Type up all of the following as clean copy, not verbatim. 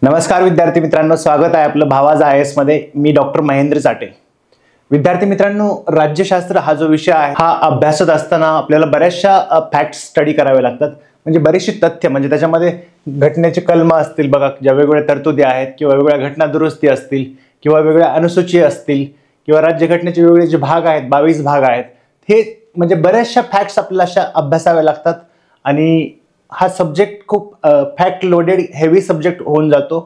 नमस्कार विद्यार्थी मित्रांनो, स्वागत आहे आपलं भावाज IAS मध्ये. मी डॉक्टर महेंद्र चाटे. विद्यार्थी मित्रांनो, राज्यशास्त्र हा जो विषय आहे हा अभ्यासत असताना आपल्याला बऱ्याचशा फॅक्ट्स स्टडी करावे लागतात. म्हणजे बरीचशी तथ्य, म्हणजे त्याच्यामध्ये घटनेचे कलम असतील बघा, ज्या वेगवेगळ्या तरतुदी आहेत किंवा वेगवेगळ्या घटना दुरुस्ती असतील किंवा वेगवेगळ्या अनुसूची असतील किंवा राज्यघटनेचे वेगवेगळे जे भाग आहेत, 22 भाग आहेत, हे म्हणजे बऱ्याचशा फॅक्ट्स आपल्याला अशा अभ्यासाव्या लागतात. आणि हा सब्जेक्ट खूप फॅक्ट लोडेड हेवी सब्जेक्ट होऊन जातो.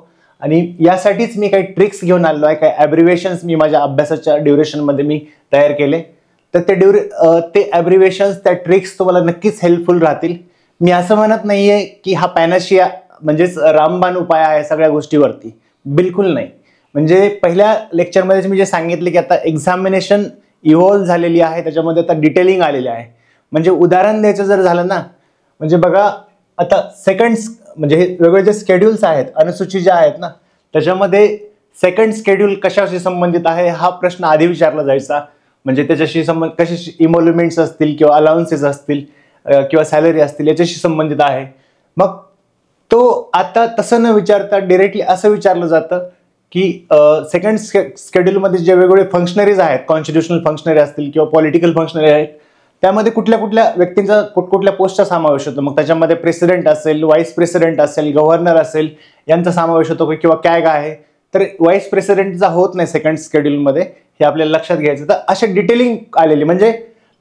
आणि यासाठीच मी काही ट्रिक्स घेऊन आलो आहे, काही ॲब्रिव्हेशन्स मी माझ्या अभ्यासाच्या ड्युरेशनमध्ये मी तयार केले. तर ते ॲब्रिव्हेशन्स, त्या ट्रिक्स तुम्हाला नक्कीच हेल्पफुल राहतील. मी असं म्हणत नाहीये की हा पॅनाशिया म्हणजेच रामबाण उपाय आहे सगळ्या गोष्टीवरती, बिलकुल नाही. म्हणजे पहिल्या लेक्चरमध्ये मी जे सांगितले की आता एक्झामिनेशन इव्हॉल्व झालेली आहे, त्याच्यामध्ये आता डिटेलिंग आलेले आहे. म्हणजे उदाहरण द्यायचं जर झालं ना, म्हणजे बघा आता म्हणजे हे वेगवेगळे जे स्केड्यूल्स आहेत, अनुसूची ज्या आहेत ना, त्याच्यामध्ये सेकंड स्केड्यूल कशाशी संबंधित आहे हा प्रश्न आधी विचारला जायचा. म्हणजे त्याच्याशी कशाशी इमोल्युमेंट्स असतील किंवा अलाउन्सेस असतील किंवा सॅलरी असतील याच्याशी संबंधित आहे. मग तो आता तसं न विचारता डायरेक्टली असं विचारलं जातं की सेकंड स्केड्यूलमध्ये जे वेगवेगळे फंक्शनरीज आहेत, कॉन्स्टिट्युशनल फंक्शनरी असतील किंवा पॉलिटिकल फंक्शनरी आहेत, त्यामध्ये कुठल्या कुठल्या व्यक्तींचा कुठल्या पोस्टचा समावेश होतो. मग त्याच्यामध्ये प्रेसिडेंट असेल, व्हाईस प्रेसिडेंट असेल, गव्हर्नर असेल, यांचा समावेश होतो किंवा कॅग आहे. तर व्हाईस प्रेसिडेंटचा होत नाही सेकंड शेड्यूलमध्ये, हे आपल्याला लक्षात घ्यायचं. तर असे डिटेलिंग आलेली, म्हणजे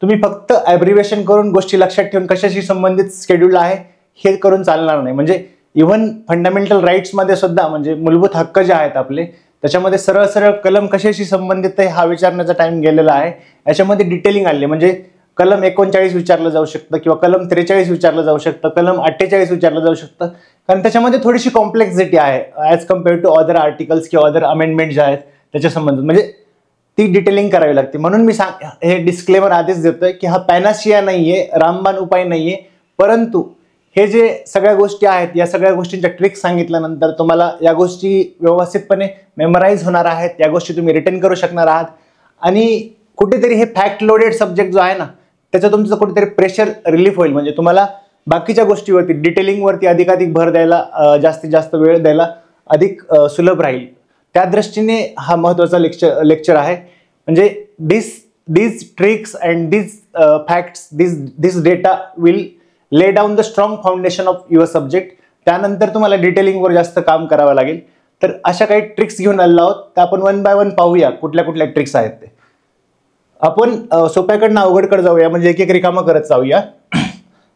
तुम्ही फक्त ॲब्रिव्हेशन करून गोष्टी लक्षात ठेवून कशाशी संबंधित शेड्यूल आहे हे करून चालणार नाही. म्हणजे इव्हन फंडामेंटल राईट्समध्ये सुद्धा, म्हणजे मूलभूत हक्क जे आहेत आपले, त्याच्यामध्ये सरळ सरळ कलम कशाशी संबंधित आहे हा विचारण्याचा टाइम गेलेला आहे. याच्यामध्ये डिटेलिंग आली, म्हणजे कलम 39 विचारलं जाऊ शकतं किंवा कलम 43 विचारलं जाऊ शकतं, कलम 48 विचारलं जाऊ शकतं. कारण त्याच्यामध्ये थोडीशी कॉम्प्लेक्सिटी आहे as compared to other articles किंवा अदर अमेंडमेंट जे आहेत त्याच्या संबंधित, म्हणजे ती डिटेलिंग करावी लागते. म्हणून मी हे डिस्क्लेमर आधीच देतोय की हा पॅनाशिया नाहीये, रामबाण उपाय नाहीये. परंतु हे जे सगळ्या गोष्टी आहेत, या सगळ्या गोष्टींच्या ट्रिक्स सांगितल्यानंतर तुम्हाला या गोष्टी व्यवस्थितपणे मेमराईज होणार आहेत, या गोष्टी तुम्ही रिटेन करू शकणार आहात. आणि कुठेतरी हे फॅक्ट लोडेड सब्जेक्ट जो आहे ना, त्याचं तुमचं कुठेतरी प्रेशर रिलीफ होईल. म्हणजे तुम्हाला बाकीच्या गोष्टीवरती, डिटेलिंगवरती अधिकाधिक भर द्यायला, जास्तीत जास्त वेळ द्यायला अधिक सुलभ राहील. त्या दृष्टीने हा महत्त्वाचा लेक्चर आहे. म्हणजे these tricks and these facts, this data will lay down the strong foundation of your subject. त्यानंतर तुम्हाला डिटेलिंगवर जास्त काम करावं लागेल. तर अशा काही ट्रिक्स घेऊन आलेलो आहोत. तर आपण वन बाय वन पाहूया कुठल्या कुठल्या ट्रिक्स आहेत ते. आपण सोप्याकडनं अवघडकडे जाऊया, म्हणजे एक एक रिकामा करत जाऊया.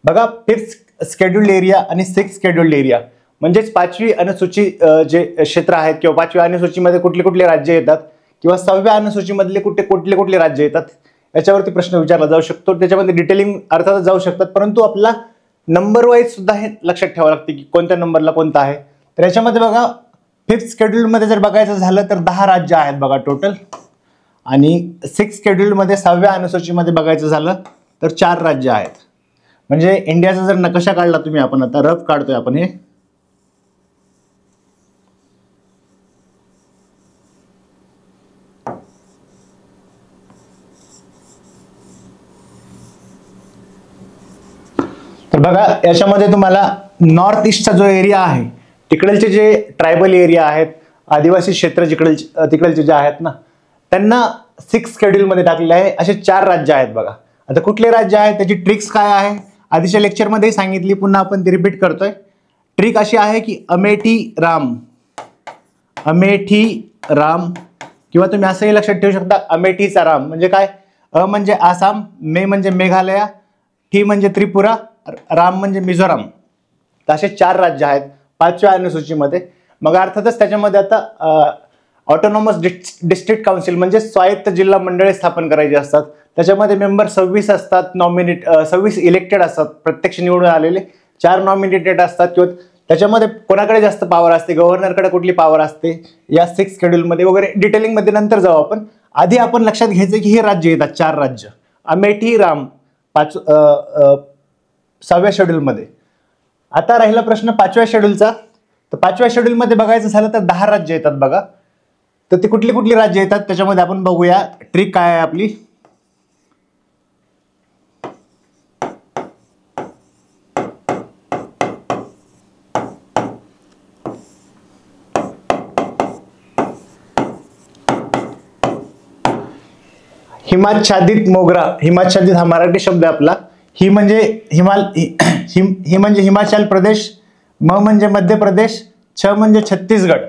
बघा, 5th शेड्यूल्ड एरिया आणि 6th शेड्यूल्ड एरिया, म्हणजेच 5वी अनुसूची जे क्षेत्र आहेत किंवा 5व्या अनुसूचीमध्ये कुठले कुठले राज्य येतात किंवा 6व्या अनुसूचीमधले कुठले कुठले राज्य येतात, याच्यावरती प्रश्न विचारला जाऊ शकतो. त्याच्यामध्ये डिटेलिंग अर्थातच जाऊ शकतात, परंतु आपला नंबर वाईज सुद्धा हे लक्षात ठेवावं लागते की कोणत्या नंबरला कोणता आहे. तर याच्यामध्ये बघा, 5th शेड्यूलमध्ये जर बघायचं झालं तर 10 राज्य आहेत बघा टोटल. आणि 6th शेड्यूलमध्ये 6व्या अनुसूचीमध्ये बघायचं झालं तर 4 राज्य आहेत. म्हणजे इंडियाचा जर नकाशा काढला तुम्ही, आपण आता रफ काढतोय आपण हे, तर बघा याच्यामध्ये तुम्हाला नॉर्थ ईस्टचा जो एरिया आहे, तिकडचे जे ट्रायबल एरिया आहेत, आदिवासी क्षेत्र तिकडचे जे आहेत ना, त्यांना 6th शेड्यूलमध्ये टाकलेले आहे. असे 4 राज्य आहेत बघा. आता कुठले राज्य आहेत, त्याची ट्रिक्स काय आहे, आधीच्या लेक्चरमध्ये सांगितली, पुन्हा आपण ती रिपीट करतोय. ट्रिक अशी आहे की अमेठी राम किंवा तुम्ही असंही लक्षात ठेवू शकता अमेठीचा राम. म्हणजे काय, म्हणजे आसाम, मे म्हणजे मेघालय, टी म्हणजे त्रिपुरा, राम म्हणजे मिझोराम. तर असे 4 राज्य आहेत 5व्या अनुसूचीमध्ये. मग अर्थातच त्याच्यामध्ये आता ऑटोनॉमस डिस्ट्रिक्ट काउन्सिल म्हणजे स्वायत्त जिल्हा मंडळे स्थापन करायची असतात. त्याच्यामध्ये मेंबर 26 असतात, 26 इलेक्टेड असतात, प्रत्यक्ष निवडून आलेले. 4 नॉमिनेटेड असतात. किंवा त्याच्यामध्ये कोणाकडे जास्त पॉवर असते, गव्हर्नरकडे कुठली पॉवर असते, या 6th शेड्यूलमध्ये वगैरे डिटेलिंगमध्ये नंतर जाऊ आपण. आधी आपण लक्षात घ्यायचं की हे राज्य येतात 4 राज्य, अमेठी, राम 6व्या शेड्यूलमध्ये. आता राहिला प्रश्न 5व्या शेड्यूलचा. तर 5व्या शेड्यूलमध्ये बघायचं झालं तर 10 राज्य येतात बघा. तर ते कुठली कुठली राज्य येतात त्याच्यामध्ये आपण बघूया ट्रिक काय आहे आपली. हिमाच्छादित मोगरा, हिमाच्छादित हा मराठी शब्द आहे आपला. ही म्हणजे ही म्हणजे हिमाचल प्रदेश, म म्हणजे मध्य प्रदेश, छ म्हणजे छत्तीसगड.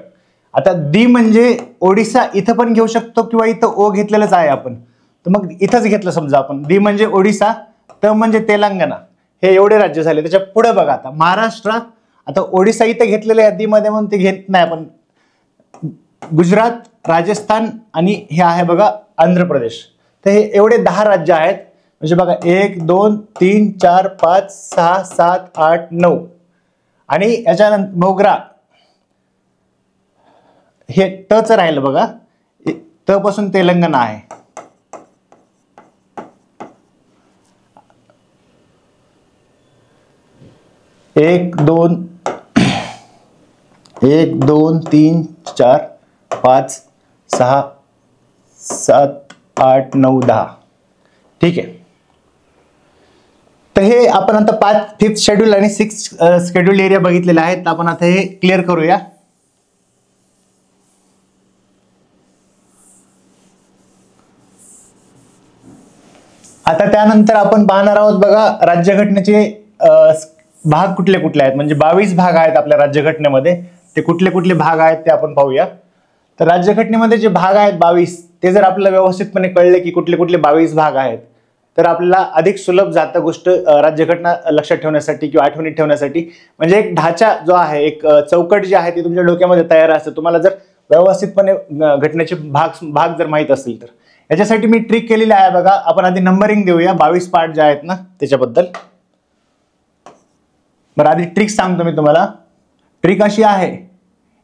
आता दी म्हणजे ओडिसा इथं पण घेऊ शकतो किंवा इथं ओ घेतलेलंच आहे आपण, तर मग इथंच घेतलं समजा आपण. दी म्हणजे ओडिसा, त म्हणजे तेलंगणा, हे एवढे राज्य झाले. त्याच्या पुढे बघा आता महाराष्ट्र. आता ओडिसा इथं घेतलेलं आहे दी मध्ये म्हणून ते घेत नाही आपण. गुजरात, राजस्थान आणि हे आहे बघा आंध्र प्रदेश. तर हे एवढे 10 राज्य आहेत. म्हणजे बघा 1 2 3 4 5 6 7 8 9 आणि याच्यानंतर मोगरा हे टच राहिलं बघा, त पासून तेलंगणा आहे. एक दोन 3 4 5 6 7 8 9 10. ठीक आहे. तर हे आपण आता 5th शेड्यूल आणि 6th शेड्यूल एरिया बघितलेला आहे. तर आपण आता हे क्लिअर करूया. आता त्यानंतर आपण पाहणार आहोत बघा राज्यघटनेचे भाग कुठले कुठले आहेत. म्हणजे 22 भाग आहेत आपल्या राज्यघटनेमध्ये. ते कुठले कुठले भाग आहेत ते आपण पाहूया. तर राज्यघटनेमध्ये जे भाग आहेत 22, ते जर आपल्याला व्यवस्थितपणे कळले की कुठले कुठले 22 भाग आहेत, तर आपल्याला अधिक सुलभ जातं गोष्ट राज्यघटना लक्षात ठेवण्यासाठी किंवा आठवणीत ठेवण्यासाठी. म्हणजे एक ढाचा जो आहे, एक चौकट जी आहे ती तुमच्या डोक्यामध्ये तयार असते. तुम्हाला जर व्यवस्थितपणे घटनेचे भाग जर माहीत असतील तर. याच्यासाठी मी ट्रिक केलेली आहे बघा. आपण आधी नंबरिंग देऊया 22 पार्ट जे आहेत ना त्याच्याबद्दल. बरं, आधी ट्रिक सांगतो मी तुम्हाला. ट्रिक अशी आहे,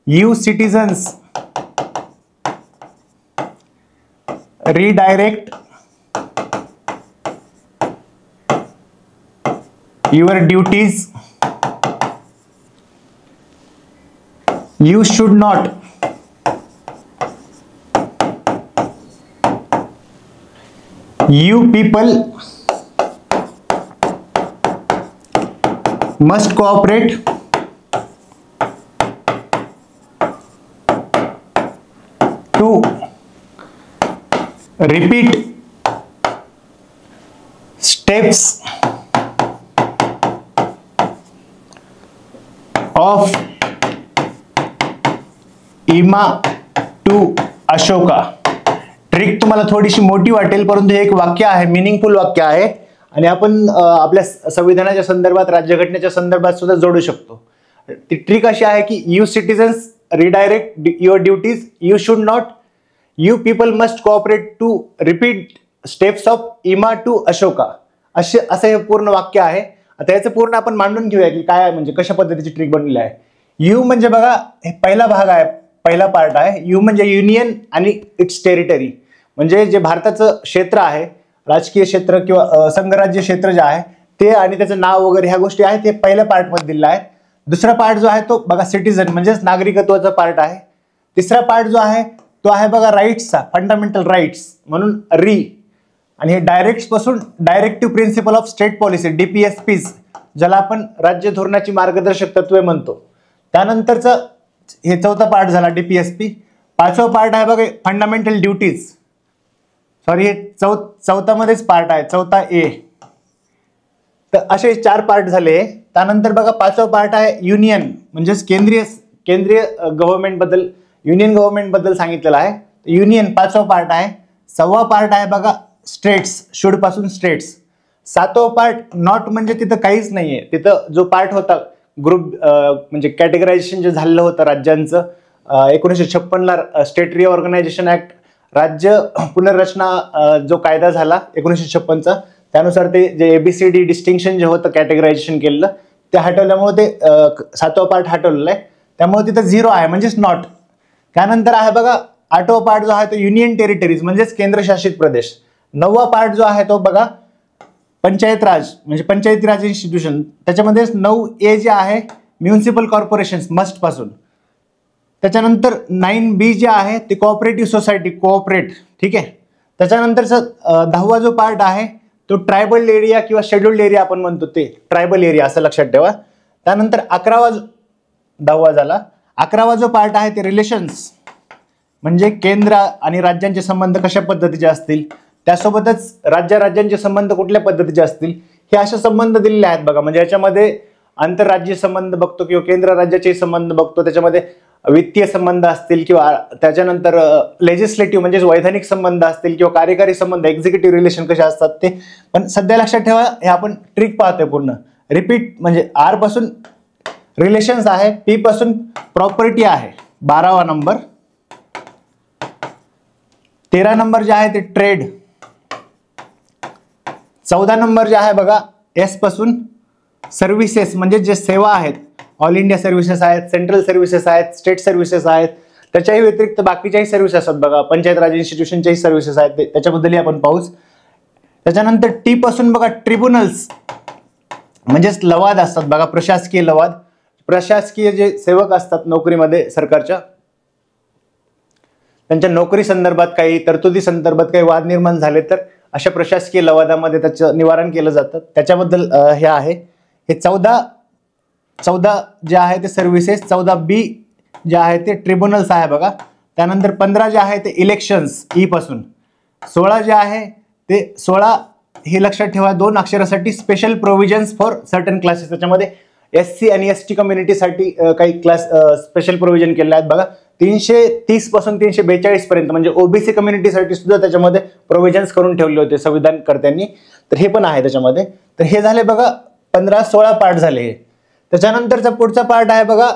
you citizens redirect your duties. You should not you people must cooperate to repeat steps of इमा टू अशोका. ट्रिक तुम्हाला थोडीशी मोठी वाटेल, परंतु हे एक वाक्य आहे, मिनिंगफुल वाक्य आहे आणि आपण आपल्या संविधानाच्या संदर्भात, राज्यघटनेच्या संदर्भात सुद्धा जोडू शकतो. ती ट्रिक अशी आहे की you citizens redirect your duties, you should not, you people must cooperate to repeat steps of इमा टू अशोका. असं हे पूर्ण वाक्य आहे. आता याचं पूर्ण आपण मांडून घेऊया की काय म्हणजे कशा पद्धतीची ट्रिक बनलेली आहे. यू म्हणजे बघा हे पहिला भाग आहे, पहिला पार्ट आहे. यू म्हणजे युनियन आणि इट्स टेरिटरी, म्हणजे जे भारताचं क्षेत्र आहे, राजकीय क्षेत्र किंवा संघराज्य क्षेत्र जे आहे ते आणि त्याचं नाव वगैरे ह्या गोष्टी आहेत, ते पहिल्या पार्ट मध्ये दिलेला आहे. दुसरा पार्ट जो आहे तो बघा सिटीजन म्हणजेच नागरिकत्वाचा पार्ट आहे. तिसरा पार्ट जो आहे तो आहे बघा राईट्सचा, फंडामेंटल राईट्स म्हणून री. आणि हे डायरेक्ट पासून directive principle of state policy, DPSPs, ज्याला आपण राज्य धोरणाची मार्गदर्शक तत्वे म्हणतो. त्यानंतरचं हे चौथा पार्ट झाला DPSP. पाचवा पार्ट आहे बघा फंडामेंटल ड्युटीज, सॉरी हे चौथा मध्येच पार्ट आहे, चौथा ए. तर असे 4 पार्ट झाले. त्यानंतर बघा पाचवा पार्ट आहे युनियन, म्हणजेच केंद्रीय गव्हर्नमेंट बद्दल, युनियन गव्हर्नमेंट बद्दल सांगितलेलं आहे. युनियन पाचवा पार्ट आहे. 6वा पार्ट आहे बघा स्टेट्स, शुड पासून स्टेट्स. 7वा पार्ट नॉट, म्हणजे तिथं काहीच नाहीये. तिथं जो पार्ट होता ग्रुप म्हणजे कॅटेगरायझेशन जे झालेलं होतं राज्यांचं 1956 ला स्टेट रिऑर्गनायझेशन ऍक्ट, राज्य पुनर्रचना जो कायदा झाला 1956 चा, त्यानुसार ते जे ABCD डिस्टिंक्शन जे होतं कॅटेगरायझेशन केलेलं ते हटवल्यामुळे ते 7वा पार्ट हटवलेला आहे. त्यामुळे तिथं 0 आहे म्हणजेच नॉट. त्यानंतर आहे बघा 8वा पार्ट जो आहे तो युनियन टेरिटरीज म्हणजेच केंद्रशासित प्रदेश. 9वा पार्ट जो आहे तो बघा पंचायत राज, म्हणजे पंचायती राज इन्स्टिट्यूशन. त्याच्यामध्ये 9A जे आहे म्युनिसिपल कॉर्पोरेशन्स मस्ट पासून. त्याच्यानंतर 9B जे आहे ते कोऑपरेटिव्ह सोसायटी, कोऑपरेट. ठीक आहे. त्याच्यानंतरचा 10वा जो पार्ट आहे तो ट्रायबल एरिया किंवा शेड्युल्ड एरिया आपण म्हणतो, ते ट्रायबल एरिया असं लक्षात ठेवा. त्यानंतर 10वा झाला. 11वा जो पार्ट आहे ते रिलेशन्स, म्हणजे केंद्र आणि राज्यांचे संबंध कशा पद्धतीचे असतील त्यासोबतच राज्यांचे संबंध कुठल्या पद्धतीचे असतील हे असे संबंध दिलेले आहेत बघा. म्हणजे याच्यामध्ये आंतरराज्यीय संबंध बघतो किंवा केंद्र राज्याचे संबंध बघतो, त्याच्यामध्ये वित्तीय संबंध असतील किंवा त्याच्यानंतर लेजिस्लेटिव्ह म्हणजे वैधानिक संबंध असतील किंवा कार्यकारी संबंध एक्झिक्युटिव्ह रिलेशन कसे असतात ते. पण सध्या लक्षात ठेवा हे आपण ट्रिक पाहतोय पूर्ण. रिपीट म्हणजे आर पासून रिलेशन्स आहे, पी पासून प्रॉपर्टी आहे 12वा नंबर, 13 नंबर जे आहे ते ट्रेड, 14 नंबर जे आहे बघा एस पासून सर्व्हिसेस म्हणजे जे सेवा आहेत, ऑल इंडिया सर्व्हिसेस आहेत, सेंट्रल सर्व्हिसेस आहेत, स्टेट सर्व्हिसेस आहेत, त्याच्याही व्यतिरिक्त बाकीच्याही सर्व्हिसेस असतात बघा, पंचायत राज इन्स्टिट्यूशनच्याही सर्व्हिसेस आहेत, त्याच्याबद्दलही आपण पाहूच. त्याच्यानंतर टी पासून बघा ट्रिब्युनल्स म्हणजेच लवाद असतात बघा, प्रशासकीय लवाद, प्रशासकीय जे सेवक असतात नोकरीमध्ये सरकारच्या, त्यांच्या नोकरी संदर्भात काही तरतुदी संदर्भात काही वाद निर्माण झाले तर अशा प्रशासकीय लवादामध्ये त्याचं निवारण केलं जातं, त्याच्याबद्दल हे आहे. हे 14 जे आहे ते सर्व्हिसेस, 14B जे आहे ते ट्रिब्युनल्स आहे बघा. त्यानंतर 15 जे आहे ते इलेक्शन्स ई पासून, 16 जे आहे ते 16 हे लक्षात ठेवा 2 अक्षरासाठी special provisions for certain classes, त्याच्यामध्ये SC आणि ST कम्युनिटीसाठी काही क्लास स्पेशल प्रोव्हिजन केले आहेत बघा. 330 पासून 342 पर्यंत म्हणजे ओबीसी कम्युनिटीसाठी सुद्धा त्याच्यामध्ये प्रोव्हिजन्स करून ठेवले होते संविधानकर्त्यांनी, तर हे पण आहे त्याच्यामध्ये. तर हे झाले बघा 15-16 पार्ट झाले. त्याच्यानंतरचा पुढचा पार्ट आहे बघा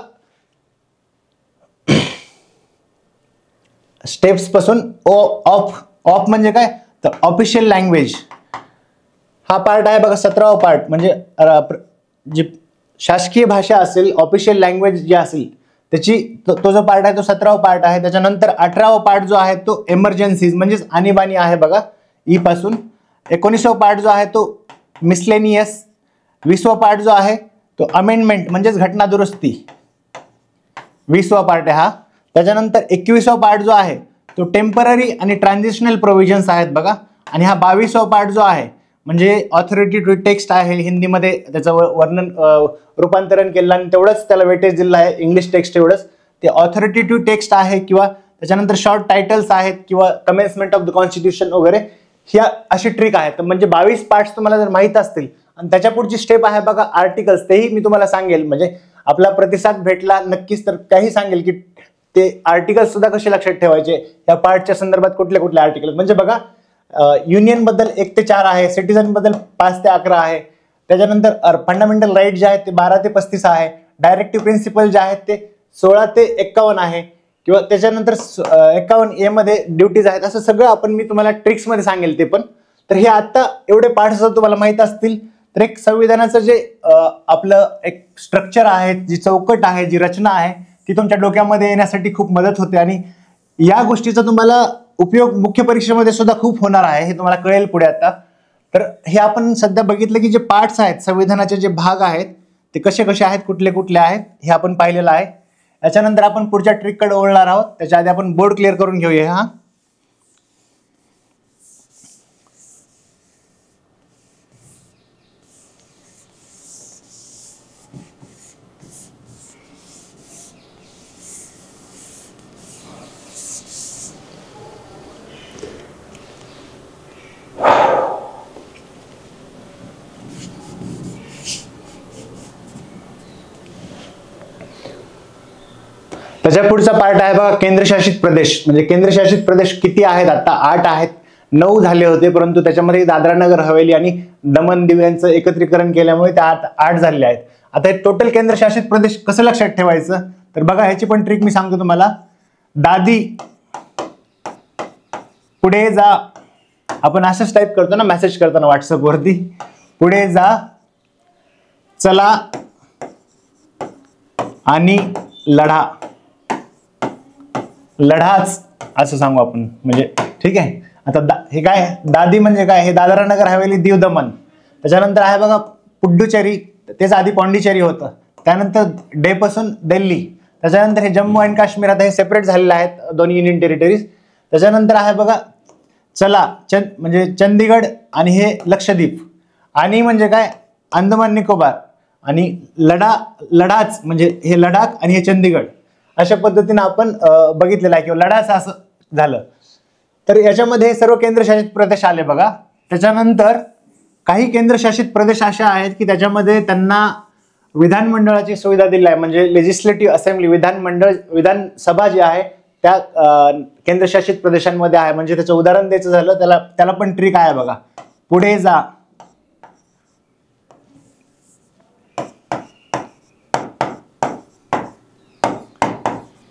स्टेप्स पासून ऑफ म्हणजे काय तर ऑफिशियल लँग्वेज हा पार्ट आहे बघा 17वा पार्ट. म्हणजे जी शासकीय भाषा असेल, ऑफिशियल लँग्वेज जे असेल त्याची तो जो पार्ट आहे तो 17वा पार्ट आहे. त्याच्यानंतर 18वा पार्ट जो आहे तो एमर्जन्सीज म्हणजेच आणीबाणी आहे बघा ई पासून. 19वा पार्ट जो आहे तो मिसलेनियस. 20वा पार्ट जो आहे तो अमेंडमेंट म्हणजेच घटना दुरुस्ती, 20वा पार्ट आहे हा. त्याच्यानंतर 21वा पार्ट जो आहे तो टेम्पररी आणि ट्रान्झिशनल प्रोव्हिजन्स आहेत बघा. आणि हा 22वा पार्ट जो आहे म्हणजे ऑथॉरिटी टू टेक्स्ट आहे, हिंदीमध्ये त्याचं वर्णन रूपांतरण केलं आणि तेवढंच त्याला वेटेज दिलं आहे, इंग्लिश टेक्स्ट एवढंच. ते ऑथॉरिटी टू टेक्स्ट आहे किंवा त्याच्यानंतर शॉर्ट टायटल्स आहेत किंवा कमेन्समेंट ऑफ द कॉन्स्टिट्यूशन वगैरे, ह्या अशी ट्रिक आहे. तर म्हणजे 22 पार्ट्स तुम्हाला जर माहीत असतील आणि त्याच्या पुढची स्टेप आहे बघा आर्टिकल्स, तेही मी तुम्हाला सांगेल. म्हणजे आपला प्रतिसाद भेटला नक्कीच तर काही सांगेल की ते आर्टिकल्स सुद्धा कसे लक्षात ठेवायचे, या पार्टच्या संदर्भात कुठले कुठले आर्टिकल. म्हणजे बघा युनियन बद्दल 1 ते 4 आहे, सिटीजन बद्दल 5 ते 11 आहे, त्याच्यानंतर फंडामेंटल राईट जे आहेत ते 12 ते 35 आहे, डायरेक्टिव्ह प्रिन्सिपल जे आहेत ते 16 ते 51 आहे किंवा त्याच्यानंतर 51A मध्ये ड्युटीज आहेत. असं सगळं आपण मी तुम्हाला ट्रिक्समध्ये सांगेल ते पण. तर हे आता एवढे पार्ट्स जर तुम्हाला माहीत असतील तर एक संविधानाचं जे आपलं एक स्ट्रक्चर आहे, जी चौकट आहे, जी रचना आहे ती तुमच्या डोक्यामध्ये येण्यासाठी खूप मदत होते. आणि या गोष्टीचा तुम्हाला उपयोग मुख्य परीक्षेमध्ये सुद्धा खूप होणार आहे, हे तुम्हाला कळेल पुढे आता. तर हे आपण सध्या बघितलं की जे पार्ट्स आहेत, संविधानाचे जे भाग आहेत ते कसे कसे आहेत, कुठले कुठले आहेत हे आपण पाहिलेलं आहे. याच्यानंतर आपण पुढच्या ट्रिककडे वळणार आहोत. त्याच्या आधी आपण बोर्ड क्लिअर करून घेऊया. हा त्याच्या पुढचा पार्ट आहे बघा केंद्रशासित प्रदेश. म्हणजे केंद्रशासित प्रदेश किती आहेत आता? 8 आहेत. 9 झाले होते परंतु त्याच्यामध्ये दादरा नगर हवेली आणि दमन दीव यांचं एकत्रीकरण केल्यामुळे ते 8 झालेले आहेत. आता हे टोटल केंद्रशासित प्रदेश कसं लक्षात ठेवायचं तर बघा ह्याची पण ट्रिक मी सांगतो तुम्हाला. दादी पुढे जा, आपण असंच टाईप करतो ना मेसेज करताना व्हॉट्सअप वरती, पुढे जा, चला आणि लढा, लढाच असं सांगू आपण. म्हणजे ठीक आहे. आता हे काय दादी म्हणजे काय, हे दादरा नगर हवेली दीव दमन. त्याच्यानंतर आहे बघा पुड्डुचेरी, तेच आधी पॉंडिचेरी होतं, त्यानंतर डे पासून दिल्ली, त्याच्यानंतर हे जम्मू अँड काश्मीर, आता हे सेपरेट झालेले आहेत दोन्ही युनियन टेरिटरीज. त्याच्यानंतर आहे बघा चला म्हणजे चंदीगड आणि हे लक्षद्वीप, आणि म्हणजे काय अंदमान निकोबार, आणि लडाच म्हणजे हे लडाख आणि हे चंदीगड. अशा पद्धतीने आपण बघितलेलं आहे किंवा लडाच असं झालं. तर याच्यामध्ये सर्व केंद्रशासित प्रदेश आले बघा. त्याच्यानंतर काही केंद्रशासित प्रदेश असे आहेत की त्याच्यामध्ये त्यांना विधानमंडळाची सुविधा दिली आहे, म्हणजे लेजिस्लेटिव्ह असेंब्ली, विधानसभा जी आहे त्या केंद्रशासित प्रदेशांमध्ये आहे. म्हणजे त्याचं उदाहरण द्यायचं झालं त्याला पण ट्रिक आहे बघा. पुढे जा.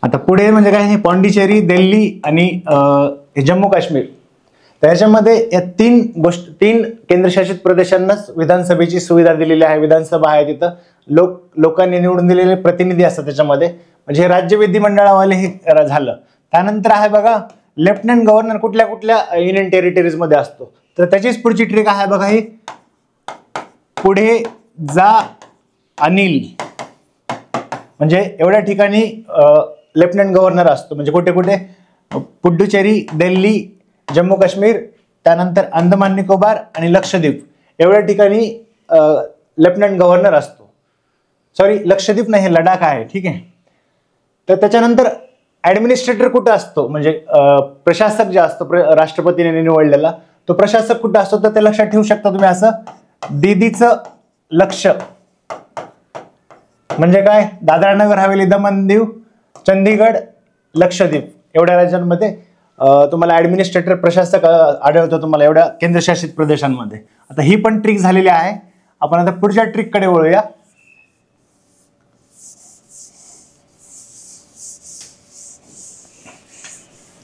आता पुढे म्हणजे काय, पॉंडिचेरी, दिल्ली आणि जम्मू काश्मीर. त्याच्यामध्ये या तीन केंद्रशासित प्रदेशांनाच विधानसभेची सुविधा दिलेली आहे. विधानसभा आहे, तिथं लोकांनी निवडून दिलेले प्रतिनिधी असतात त्याच्यामध्ये, म्हणजे हे राज्य विधिमंडळावाले हे झालं. त्यानंतर आहे बघा लेफ्टनंट गव्हर्नर कुठल्या कुठल्या युनियन टेरिटरीज मध्ये असतो. तर त्याचीच पुढची ट्रिक आहे बघा ही. पुढे जा अनिल. म्हणजे एवढ्या ठिकाणी लेफ्टनंट गव्हर्नर असतो, म्हणजे कुठे कुठे पुडुचेरी, दिल्ली, जम्मू काश्मीर, त्यानंतर अंदमान निकोबार आणि लक्षद्वीप एवढ्या ठिकाणी लेफ्टनंट गव्हर्नर असतो. सॉरी, लक्षद्वीप नाही, हे लडाख आहे. ठीक आहे. तर त्याच्यानंतर ऍडमिनिस्ट्रेटर कुठं असतो, म्हणजे प्रशासक जे असतो राष्ट्रपतीने निवडलेला, तो प्रशासक कुठं असतो तर ते लक्षात ठेवू शकता तुम्ही असं. दीदीचं लक्ष म्हणजे काय, दादरा नगर हवेली, दमण दीव, चंदीगड, लक्षद्वीप एवढ्या राज्यांमध्ये तुम्हाला ऍडमिनिस्ट्रेटर, प्रशासक आढळतो तुम्हाला एवढ्या केंद्रशासित प्रदेशांमध्ये. आता ही पण ट्रिक झालेली आहे. आपण आता पुढच्या ट्रिक कडे वळूया.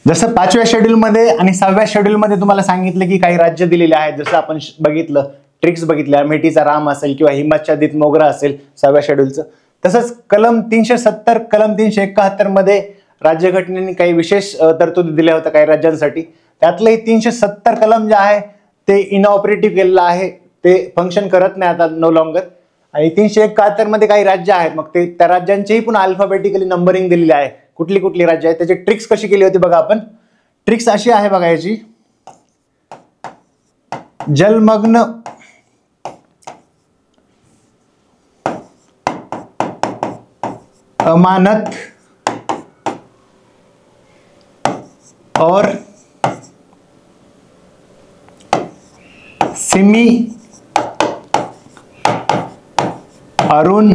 जसं 5व्या शेड्यूल मध्ये आणि 6व्या शेड्यूल मध्ये तुम्हाला सांगितलं की काही राज्य दिलेले आहेत. जसं आपण बघितलं, ट्रिक्स बघितल्या, अमेठीचा राम असेल किंवा हिमाच्छादित मोगरा असेल 6व्या शेड्यूलचं. तसंच कलम 370, कलम 371 मध्ये राज्यघटनेने काही विशेष तरतुदी दिल्या होत्या काही राज्यांसाठी. त्यातलंही 370 कलम जे आहे ते इनऑपरेटिव्ह केलेलं आहे, ते फंक्शन करत नाही आता नो लॉंगर. आणि 371 मध्ये काही राज्य आहेत, मग ते त्या राज्यांचीही पुन्हा अल्फाबेटिकली नंबरिंग दिलेली आहे. कुठली कुठली राज्य आहेत त्याची ट्रिक्स कशी केली होती बघा आपण. ट्रिक्स अशी आहे बघा याची. जलमग्न, अमानत और सिमी अरुण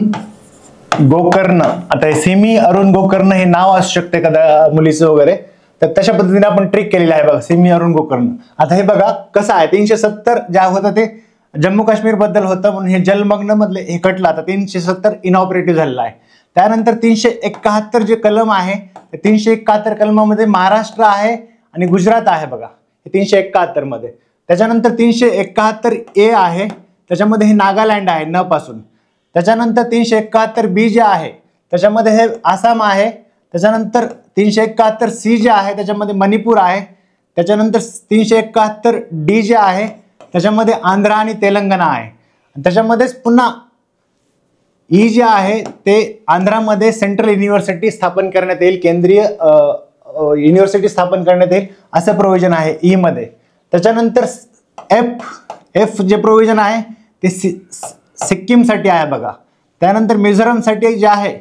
गोकर्ण. आता हे सिमी अरुण गोकर्ण हे नाव असू शकते कदा मुलीचं वगैरे, तर तशा पद्धतीने आपण ट्रिक केलेली आहे बघा, सिमी अरुण गोकर्ण. आता हे बघा कसं आहे, 370 ज्या होतं ते जम्मू काश्मीर बद्दल होतं, म्हणून हे जलमग्न मधले हे कटलं. आता 370 इनऑपरेटिव्ह झालेलं आहे. त्यानंतर 371 जे कलम आहे, 371 कलमामध्ये महाराष्ट्र आहे आणि गुजरात आहे बघा, 371 मध्ये. त्याच्यानंतर 371A आहे, त्याच्यामध्ये हे नागालँड आहे न पासून. त्याच्यानंतर 371B जे आहे त्याच्यामध्ये हे आसाम आहे. त्याच्यानंतर 371C जे आहे त्याच्यामध्ये मणिपूर आहे. त्याच्यानंतर 371D जे आहे त्याच्यामध्ये आंध्र आणि तेलंगणा आहे. त्याच्यामध्येच पुन्हा ई जे आहे ते आंध्रामध्ये सेंट्रल युनिव्हर्सिटी स्थापन करण्यात येईल, केंद्रीय युनिव्हर्सिटी स्थापन करण्यात येईल असं प्रोव्हिजन आहे ई मध्ये. त्याच्यानंतर एफ जे प्रोव्हिजन आहे ते सिक्कीमसाठी आहे बघा. त्यानंतर मिझोरमसाठी जे आहे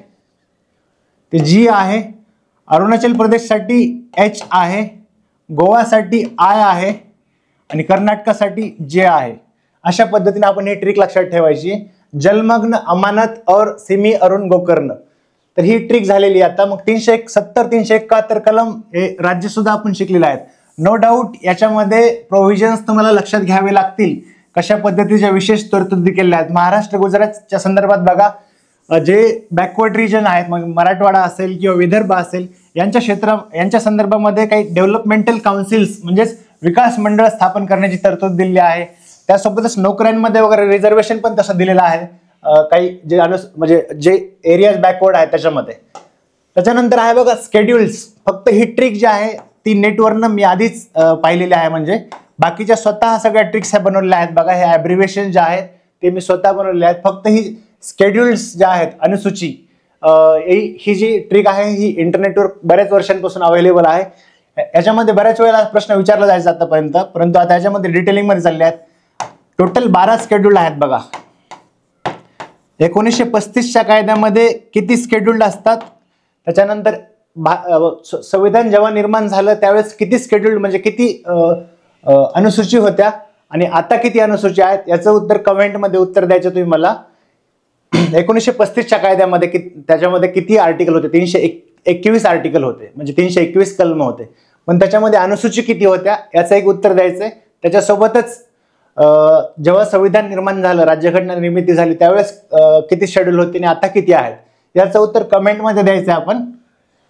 ते जी आहे, अरुणाचल प्रदेशसाठी एच आहे, गोवासाठी आय आहे आणि कर्नाटकासाठी जे आहे. अशा पद्धतीने आपण हे ट्रिक लक्षात ठेवायची. जलमग्न, अमानत और सिमी अरुण गोकर्ण. तर ही ट्रिक झालेली. आता मग 370, 371 कलम हे राज्य सुद्धा आपण शिकलेले आहेत. नो डाऊट याच्यामध्ये प्रोव्हिजन्स तुम्हाला लक्षात घ्यावे लागतील, कशा पद्धतीच्या विशेष तरतुदी केलेल्या आहेत. महाराष्ट्र गुजरातच्या संदर्भात बघा, जे बॅकवर्ड रिजन आहेत, मग मराठवाडा असेल किंवा विदर्भ असेल यांच्या संदर्भामध्ये काही डेव्हलपमेंटल काउन्सिल्स म्हणजेच विकास मंडळ स्थापन करण्याची तरतूद दिलेली आहे. त्यासोबतच नोकऱ्यांमध्ये वगैरे रिझर्वेशन पण तसं दिलेलं आहे काही जे म्हणजे जे एरियाज बॅकवर्ड आहेत त्याच्यामध्ये. त्याच्यानंतर आहे बघा स्केड्युल्स. फक्त ही ट्रिक जी आहे ती नेटवरनं मी आधीच पाहिलेली आहे, म्हणजे बाकीच्या स्वतः सगळ्या ट्रिक्स ह्या बनवलेल्या आहेत बघा. हे ॲब्रिव्हिएशन जे आहेत ते मी स्वतः बनवलेले आहेत. फक्त ही स्केड्युल्स ज्या आहेत, अनुसूची, ही जी ट्रिक आहे ही इंटरनेटवर बऱ्याच वर्षांपासून अवेलेबल आहे. याच्यामध्ये बऱ्याच वेळेला प्रश्न विचारला जायचा आतापर्यंत, परंतु आता याच्यामध्ये डिटेलिंग मध्ये चालले आहेत. टोटल 12 स्केड्यूल आहेत बघा. 1935च्या कायद्यामध्ये किती स्केड्यूल्ड असतात, त्याच्यानंतर संविधान जेव्हा निर्माण झालं त्यावेळेस किती शेड्यूल म्हणजे किती अनुसूची होत्या आणि आता किती अनुसूची आहेत याचं उत्तर कमेंटमध्ये उत्तर द्यायचं तुम्ही मला. 1935च्या कायद्यामध्ये त्याच्यामध्ये किती आर्टिकल होते? 321 आर्टिकल होते, म्हणजे 321 कलम होते, पण त्याच्यामध्ये अनुसूची किती होत्या याचं एक उत्तर द्यायचंय. त्याच्यासोबतच जेव्हा संविधान निर्माण झालं, राज्यघटना निर्मिती झाली त्यावेळेस किती शेड्यूल होते आणि आता किती आहेत याचं उत्तर कमेंटमध्ये द्यायचं आहे. आपण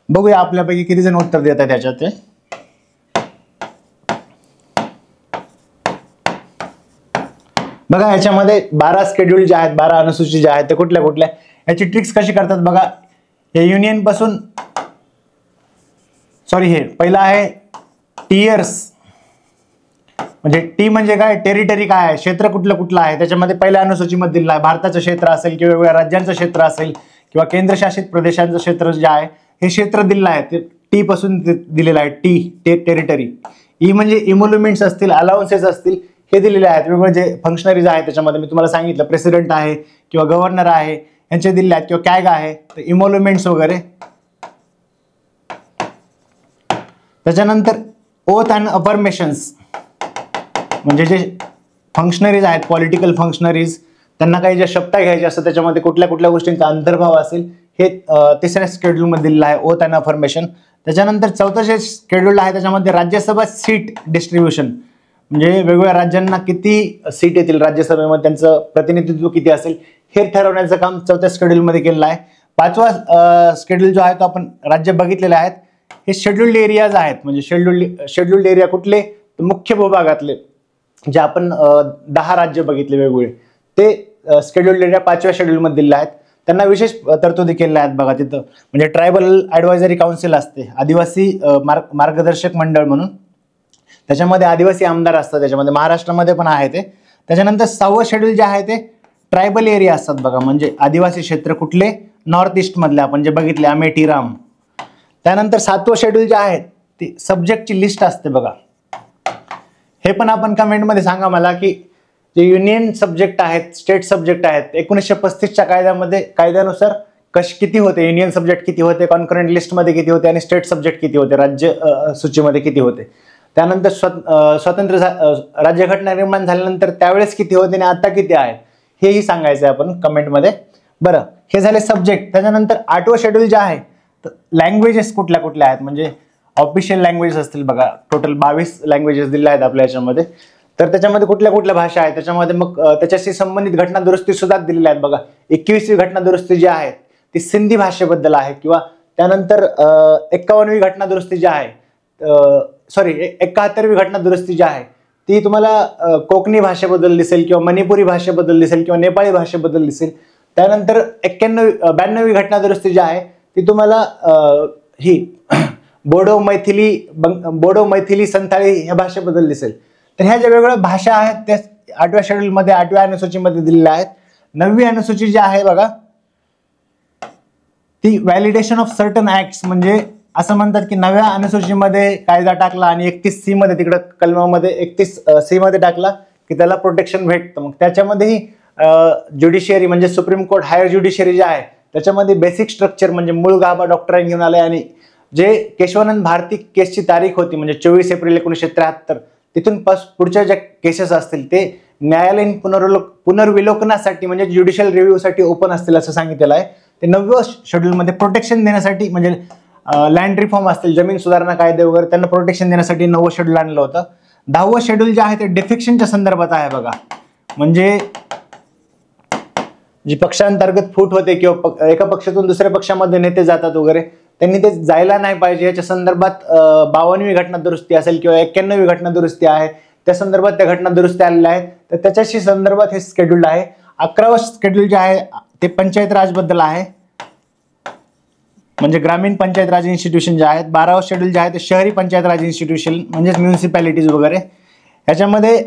बघूया आपल्यापैकी किती जण उत्तर देत आहेत त्याच्यात. बघा याच्यामध्ये 12 शेड्यूल जे आहेत, 12 अनुसूची जे आहेत ते कुठल्या कुठल्या, याची ट्रिक्स कशी करतात बघा. हे युनियन पासून हे पहिला आहे टियर्स, म्हणजे टी म्हणजे काय, टेरिटरी काय आहे, क्षेत्र कुठलं कुठलं आहे. त्याच्यामध्ये पहिल्या अनुसूचीमध्ये दिलेलं आहे भारताचं क्षेत्र असेल किंवा वेगवेगळ्या राज्यांचं क्षेत्र असेल किंवा केंद्रशासित प्रदेशांचं क्षेत्र जे आहे हे क्षेत्र दिलेलं आहे, ते टी पासून दिलेलं आहे. टेरिटरी. ई म्हणजे इमोल्युमेंट्स असतील, अलाउन्सेस असतील, हे दिलेले आहेत. वेगवेगळे जे फंक्शनरीज आहेत त्याच्यामध्ये मी तुम्हाला सांगितलं, प्रेसिडेंट आहे किंवा गव्हर्नर आहे यांचे दिलेले आहेत, किंवा कॅग आहे, तर इमोल्युमेंट्स वगैरे. त्याच्यानंतर ओथ अँड अफर्मेशन्स, म्हणजे जे फंक्शनरीज आहेत, पॉलिटिकल फंक्शनरीज, त्यांना काही ज्या शपथ घ्यायचे असतात त्याच्यामध्ये कुठल्या कुठल्या गोष्टींचा अंतर्भाव असेल हे तिसऱ्या शेड्यूलमध्ये दिलेलं आहे, ओथ अँड अफर्मेशन. त्याच्यानंतर चौथं जे शेड्यूल आहे त्याच्यामध्ये राज्यसभा सीट डिस्ट्रीब्युशन, म्हणजे वेगवेगळ्या राज्यांना किती सीट येतील राज्यसभेमध्ये, त्यांचं प्रतिनिधित्व किती असेल हे ठरवण्याचं काम चौथ्या शेड्यूलमध्ये केलेलं आहे. पाचवा शेड्यूल जो आहे तो आपण राज्य बघितलेले आहेत. हे शेड्यूल्ड एरियाज आहेत, म्हणजे शेड्यूल्ड एरिया कुठले, मुख्य भूभागातले जे आपण 10 राज्य बघितले वेगवेगळे, ते शेड्यूल्ड एरिया 5व्या शेड्यूलमध्ये दिलेले आहेत. त्यांना विशेष तरतुदी केलेल्या आहेत बघा तिथं, म्हणजे ट्रायबल ॲडवायझरी काउन्सिल असते, आदिवासी मार्गदर्शक मंडळ म्हणून, त्याच्यामध्ये आदिवासी आमदार असतात, त्याच्यामध्ये महाराष्ट्रामध्ये पण आहे ते. त्याच्यानंतर 6वं शेड्यूल जे आहे ते ट्रायबल एरिया असतात बघा, म्हणजे आदिवासी क्षेत्र कुठले, नॉर्थ ईस्ट मधले आपण जे बघितले, अमेठी, राम. त्यानंतर 7वं शेड्यूल जे आहे ते सब्जेक्टची लिस्ट असते बघा. हे पण आपण कमेंटमध्ये सांगा मला की जे युनियन सब्जेक्ट आहेत, स्टेट सब्जेक्ट आहेत, 1935च्या कायद्यानुसार किती होते, युनियन सब्जेक्ट किती होते, कॉन्करंट लिस्टमध्ये किती होते आणि स्टेट सब्जेक्ट किती होते, राज्य सूचीमध्ये किती होते. त्यानंतर स्वतंत्र राज्यघटना निर्माण झाल्यानंतर त्यावेळेस किती होते आणि आता किती आहेत हेही सांगायचं आहे आपण कमेंटमध्ये. बरं, हे झाले सब्जेक्ट. त्याच्यानंतर 8वं शेड्यूल जे आहे तर लँग्वेजेस कुठल्या कुठल्या आहेत, म्हणजे ऑफिशियल लँग्वेजेस असतील बघा, टोटल 22 लँग्वेजेस दिले आहेत आपल्या याच्यामध्ये. तर त्याच्यामध्ये कुठल्या कुठल्या भाषा आहेत, त्याच्यामध्ये मग त्याच्याशी संबंधित घटना दुरुस्ती सुद्धा दिलेल्या आहेत बघा. 21वी घटना दुरुस्ती जी आहे ती सिंधी भाषेबद्दल आहे, किंवा त्यानंतर 51वी घटना दुरुस्ती जी आहे, 71वी घटना दुरुस्ती जी आहे ती तुम्हाला कोकणी भाषेबद्दल दिसेल किंवा मणिपुरी भाषेबद्दल दिसेल किंवा नेपाळी भाषेबद्दल दिसेल. त्यानंतर 92वी घटना दुरुस्ती जी आहे ती तुम्हाला ही बोडो, मैथिली, संथाळी ह्या भाषेबद्दल दिसेल. तर ह्या ज्या वेगवेगळ्या भाषा आहेत त्या 8व्या शेड्यूलमध्ये, 8व्या अनुसूचीमध्ये दिलेल्या आहेत. 9वी अनुसूची जी आहे बघा ती व्हॅलिडेशन ऑफ सर्टन ऍक्ट्स, म्हणजे असं म्हणतात की 9व्या अनुसूचीमध्ये कायदा टाकला आणि 31C मध्ये, तिकडं कलमामध्ये 31C मध्ये टाकला की त्याला प्रोटेक्शन भेटतं. मग त्याच्यामध्येही ज्युडिशियरी म्हणजे सुप्रीम कोर्ट, हायर ज्युडिशियरी जे आहे त्याच्यामध्ये बेसिक स्ट्रक्चर म्हणजे मूळ गाभा डॉक्टरांनी घेऊन आले, आणि जे केशवानंद भारती केसची तारीख होती म्हणजे 24 एप्रिल 1973, तिथून पुढच्या ज्या केसेस असतील ते न्यायालयीन पुनर्विलोकनासाठी म्हणजे ज्युडिशियल रिव्ह्यूसाठी ओपन असतील असं सांगितलेलं आहे. ते 9व्या शेड्यूलमध्ये प्रोटेक्शन देण्यासाठी, म्हणजे लँड रिफॉर्म असतील, जमीन सुधारणा कायदे वगैरे, त्यांना प्रोटेक्शन देण्यासाठी 9वं शेड्यूल आणलं होतं. 10वं शेड्यूल जे आहे ते डिफेक्शनच्या संदर्भात आहे बघा, म्हणजे जी पक्षांतर्गत फूट होते किंवा एका पक्षातून दुसऱ्या पक्षामध्ये नेते जातात वगैरे, त्यांनी ते जायला नाही पाहिजे याच्या संदर्भात 52वी घटना दुरुस्ती असेल किंवा 91वी घटना दुरुस्ती आहे, त्या संदर्भात त्या घटना दुरुस्ती आलेल्या आहेत. तर त्याच्याशी संदर्भात हे शेड्यूल आहे. 11वं शेड्यूल जे आहे ते पंचायत राज बद्दल आहे, म्हणजे ग्रामीण पंचायत राज इन्स्टिट्यूशन जे आहेत. 12वं शेड्यूल जे आहे ते शहरी पंचायत राज इन्स्टिट्यूशन म्हणजेच म्युन्सिपॅलिटीज वगैरे. ह्याच्यामध्ये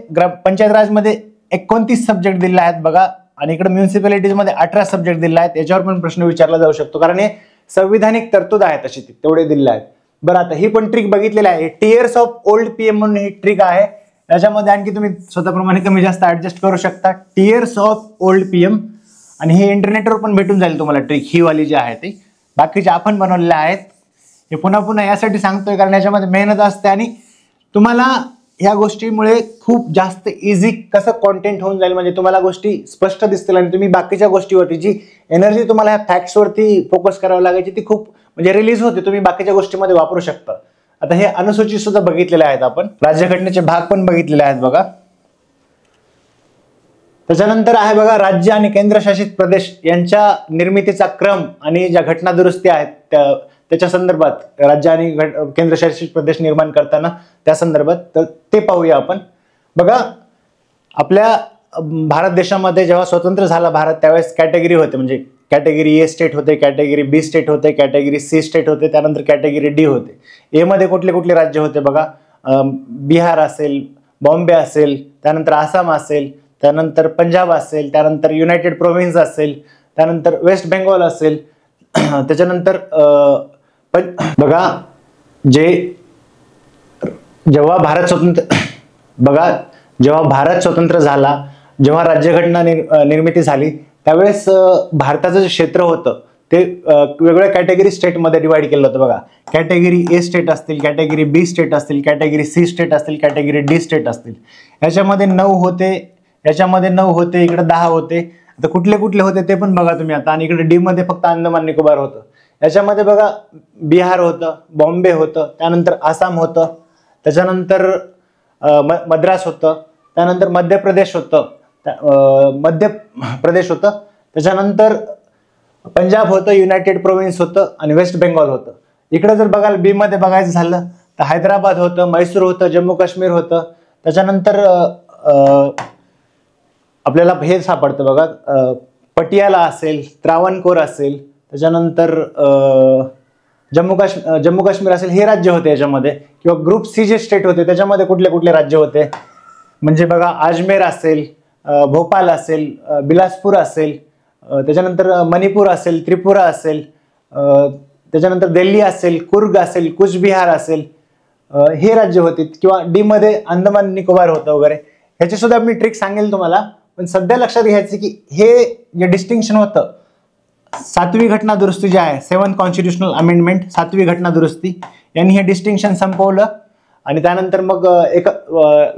पंचायत राजमध्ये 29 सब्जेक्ट दिले आहेत बघा, आणि इकडे म्युन्सिपॅलिटीजमध्ये 18 सब्जेक्ट दिले आहेत. याच्यावर पण प्रश्न विचारला जाऊ शकतो, कारण हे संविधानिक तरतूद आहे तशी तेवढे दिले आहेत. बरं, आता ही पण ट्रिक बघितलेली आहे. टियर्स ऑफ ओल्ड पीएम म्हणून ही ट्रिक आहे, याच्यामध्ये आणखी तुम्ही स्वतःप्रमाणे कमी जास्त ऍडजस्ट करू शकता. टियर्स ऑफ ओल्ड पीएम, आणि हे इंटरनेटवर पण भेटून जाईल तुम्हाला ट्रिक ही वाली जी आहे ती. बाकीचे आपण बनवलेले आहेत. हे पुन्हा पुन्हा यासाठी सांगतोय कारण याच्यामध्ये मेहनत असते आणि तुम्हाला ह्या गोष्टीमुळे खूप जास्त इझी कसं कॉन्टेंट होऊन जाईल, म्हणजे तुम्हाला गोष्टी स्पष्ट दिसतील आणि तुम्ही बाकीच्या गोष्टीवरती जी एनर्जी तुम्हाला ह्या फॅक्ट्सवरती फोकस करावी लागायची ती खूप म्हणजे रिलीज होते, तुम्ही बाकीच्या गोष्टीमध्ये वापरू शकता. आता हे अनुसूचित सुद्धा बघितलेले आहेत आपण, राज्यघटनेचे भाग पण बघितलेले आहेत बघा. त्याच्यानंतर आहे बघा राज्य आणि केंद्रशासित प्रदेश यांच्या निर्मितीचा क्रम आणि ज्या घटना दुरुस्ती आहेत त्याच्या संदर्भात राज्य आणि केंद्रशासित प्रदेश निर्माण करताना त्या संदर्भात तर ते पाहूया आपण. बघा आपल्या भारत देशामध्ये जेव्हा स्वतंत्र झाला भारत त्यावेळेस कॅटेगरी होते, म्हणजे कॅटेगरी ए स्टेट होते, कॅटेगरी बी स्टेट होते, कॅटेगरी सी स्टेट होते, त्यानंतर कॅटेगरी डी होते. ए मध्ये कुठले कुठले राज्य होते बघा, बिहार असेल, बॉम्बे असेल, त्यानंतर आसाम असेल, त्यानंतर पंजाब असेल, त्यानंतर युनायटेड प्रोव्हिन्स असेल, त्यानंतर वेस्ट बेंगॉल असेल, त्याच्यानंतर बघा जेव्हा भारत स्वतंत्र झाला, जेव्हा राज्यघटना निर्मिती झाली त्यावेळेस भारताचं जे क्षेत्र होतं ते वेगवेगळ्या कॅटेगरी स्टेटमध्ये डिवाइड केलं होतं बघा. कॅटेगरी ए स्टेट असतील, कॅटेगरी बी स्टेट असतील, कॅटेगरी सी स्टेट असतील, कॅटेगरी डी स्टेट असतील. याच्यामध्ये 9 होते, इकडे 10 होते. आता कुठले कुठले होते ते पण बघा तुम्ही आता. आणि इकडे डी मध्ये फक्त अंदमान निकोबार होतं. याच्यामध्ये बघा बिहार होतं, बॉम्बे होतं, त्यानंतर आसाम होतं, त्याच्यानंतर मद्रास होतं, त्यानंतर मध्य प्रदेश होतं, त्याच्यानंतर पंजाब होतं, युनायटेड प्रोव्हिन्स होतं आणि वेस्ट बेंगॉल होतं. इकडे जर बघाल बी मध्ये बघायचं झालं तर हैदराबाद होतं, मैसूर होतं, जम्मू काश्मीर होतं. त्याच्यानंतर आपल्याला हे सापडतं बघा, पटियाला असेल, त्रावणकोर असेल, त्याच्यानंतर जम्मू काश्मीर असेल, हे राज्य होते याच्यामध्ये. किंवा ग्रुप सी जे स्टेट होते त्याच्यामध्ये कुठले कुठले राज्य होते म्हणजे बघा अजमेर असेल, भोपाल असेल, बिलासपूर असेल, त्याच्यानंतर मणिपूर असेल, त्रिपुरा असेल, त्याच्यानंतर दिल्ली असेल, कुर्ग असेल, कुचबिहार असेल, हे राज्य होते. किंवा डी मध्ये अंदमान निकोबार होतं वगैरे. ह्याची सुद्धा मी ट्रिक सांगेल तुम्हाला, पण सध्या लक्षात घ्यायचं की हे जे डिस्टिंक्शन होतं 7वी घटना दुरुस्ती जी आहे, 7th कॉन्स्टिट्युशनल अमेंडमेंट, 7वी घटना दुरुस्ती यांनी हे डिस्टिंक्शन संपवलं. आणि त्यानंतर मग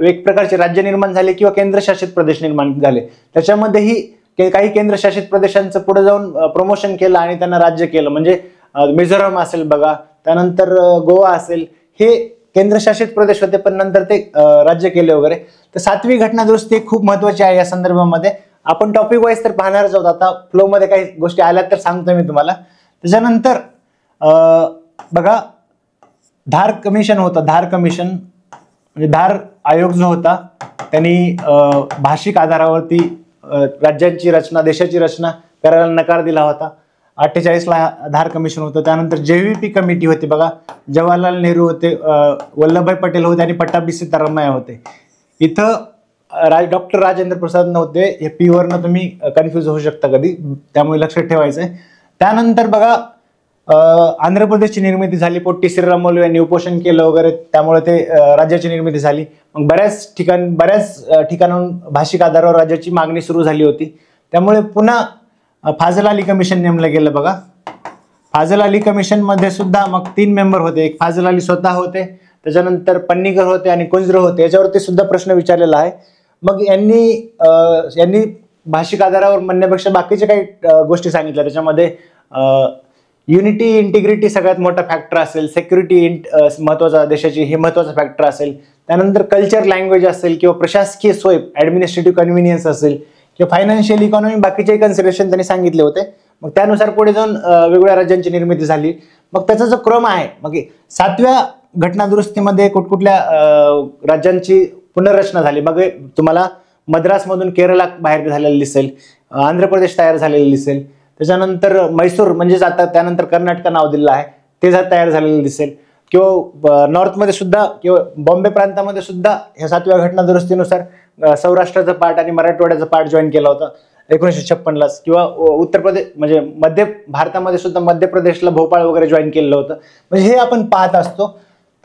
एक प्रकारचे राज्य निर्माण झाले किंवा केंद्रशासित प्रदेश निर्माण झाले. त्याच्यामध्येही काही केंद्रशासित प्रदेशांचं पुढे जाऊन प्रमोशन केलं आणि त्यांना राज्य केलं. म्हणजे मिझोरम असेल बघा, त्यानंतर गोवा असेल, हे केंद्रशासित प्रदेश होते पण नंतर ते राज्य केले वगैरे. तर 7वी घटना दुरुस्ती खूप महत्वाची आहे या संदर्भामध्ये. आपण टॉपिक वाईज तर पाहणारच आहोत, आता फ्लो मध्ये काही गोष्टी आल्या तर सांगतो मी तुम्हाला. त्याच्यानंतर बघा धार कमिशन होतं, धार कमिशन म्हणजे धार आयोग जो होता त्यांनी भाषिक आधारावरती राज्यांची रचना, देशाची रचना करायला नकार दिला होता. 48 ला धार कमिशन होतं. त्यानंतर JVP कमिटी होती बघा, जवाहरलाल नेहरू होते, वल्लभभाई पटेल होते आणि पट्टाभी सीतारामय्या होते. इथं डॉक्टर राजेंद्र प्रसाद नव्हते. हे पी वरनं तुम्ही कन्फ्युज होऊ शकता कधी, त्यामुळे लक्षात ठेवायचंय. त्यानंतर बघा आंध्र प्रदेशची निर्मिती झाली, पोट्टी श्रीरामुलू यांनी उपोषण केलं वगैरे, त्यामुळे ते राज्याची निर्मिती झाली. मग बऱ्याच ठिकाणाहून भाषिक आधारावर राज्याची मागणी सुरू झाली होती. त्यामुळे पुन्हा फाजल अली कमिशन नेमलं गेलं बघा. फाजल अली कमिशन मध्ये सुद्धा मग 3 मेंबर होते. एक फाजल अली स्वतः होते, त्याच्यानंतर पन्नीकर होते आणि कुंजर होते. याच्यावरती सुद्धा प्रश्न विचारलेला आहे. मग यांनी भाषिक आधारावर म्हणण्यापेक्षा बाकीचे काही गोष्टी सांगितल्या. त्याच्यामध्ये युनिटी, इंटिग्रिटी सगळ्यात मोठा फॅक्टर असेल, सिक्युरिटी महत्वाचा देशाची हे महत्वाचा फॅक्टर असेल, त्यानंतर कल्चर, लँग्वेज असेल किंवा प्रशासकीय सोय, ऍडमिनिस्ट्रेटिव्ह कन्व्हिनियन्स असेल किंवा फायनान्शियल इकॉनॉमी, बाकीचे कन्सिडरेशन त्यांनी सांगितले होते. मग त्यानुसार पुढे जाऊन वेगवेगळ्या राज्यांची निर्मिती झाली. मग त्याचा जो क्रम आहे, मग 7व्या घटना दुरुस्तीमध्ये कुठकुठल्या राज्यांची पुनर्रचना झाली. मग तुम्हाला मद्रासमधून केरला बाहेर झालेलं दिसेल, आंध्र प्रदेश तयार झालेलं दिसेल, त्याच्यानंतर मैसूर म्हणजेच आता त्यानंतर कर्नाटक नाव दिलं आहे ते तयार झालेलं दिसेल. किंवा नॉर्थमध्ये सुद्धा किंवा बॉम्बे प्रांतामध्ये सुद्धा ह्या 7व्या घटना दुरुस्तीनुसार सौराष्ट्राचा पार्ट आणि मराठवाड्याचा पार्ट जॉईन केला होता 1956 लाच. किंवा उत्तर प्रदेश म्हणजे मध्य भारतामध्ये सुद्धा मध्य प्रदेशला भोपाळ वगैरे जॉईन केलेलं होतं. म्हणजे हे आपण पाहत असतो.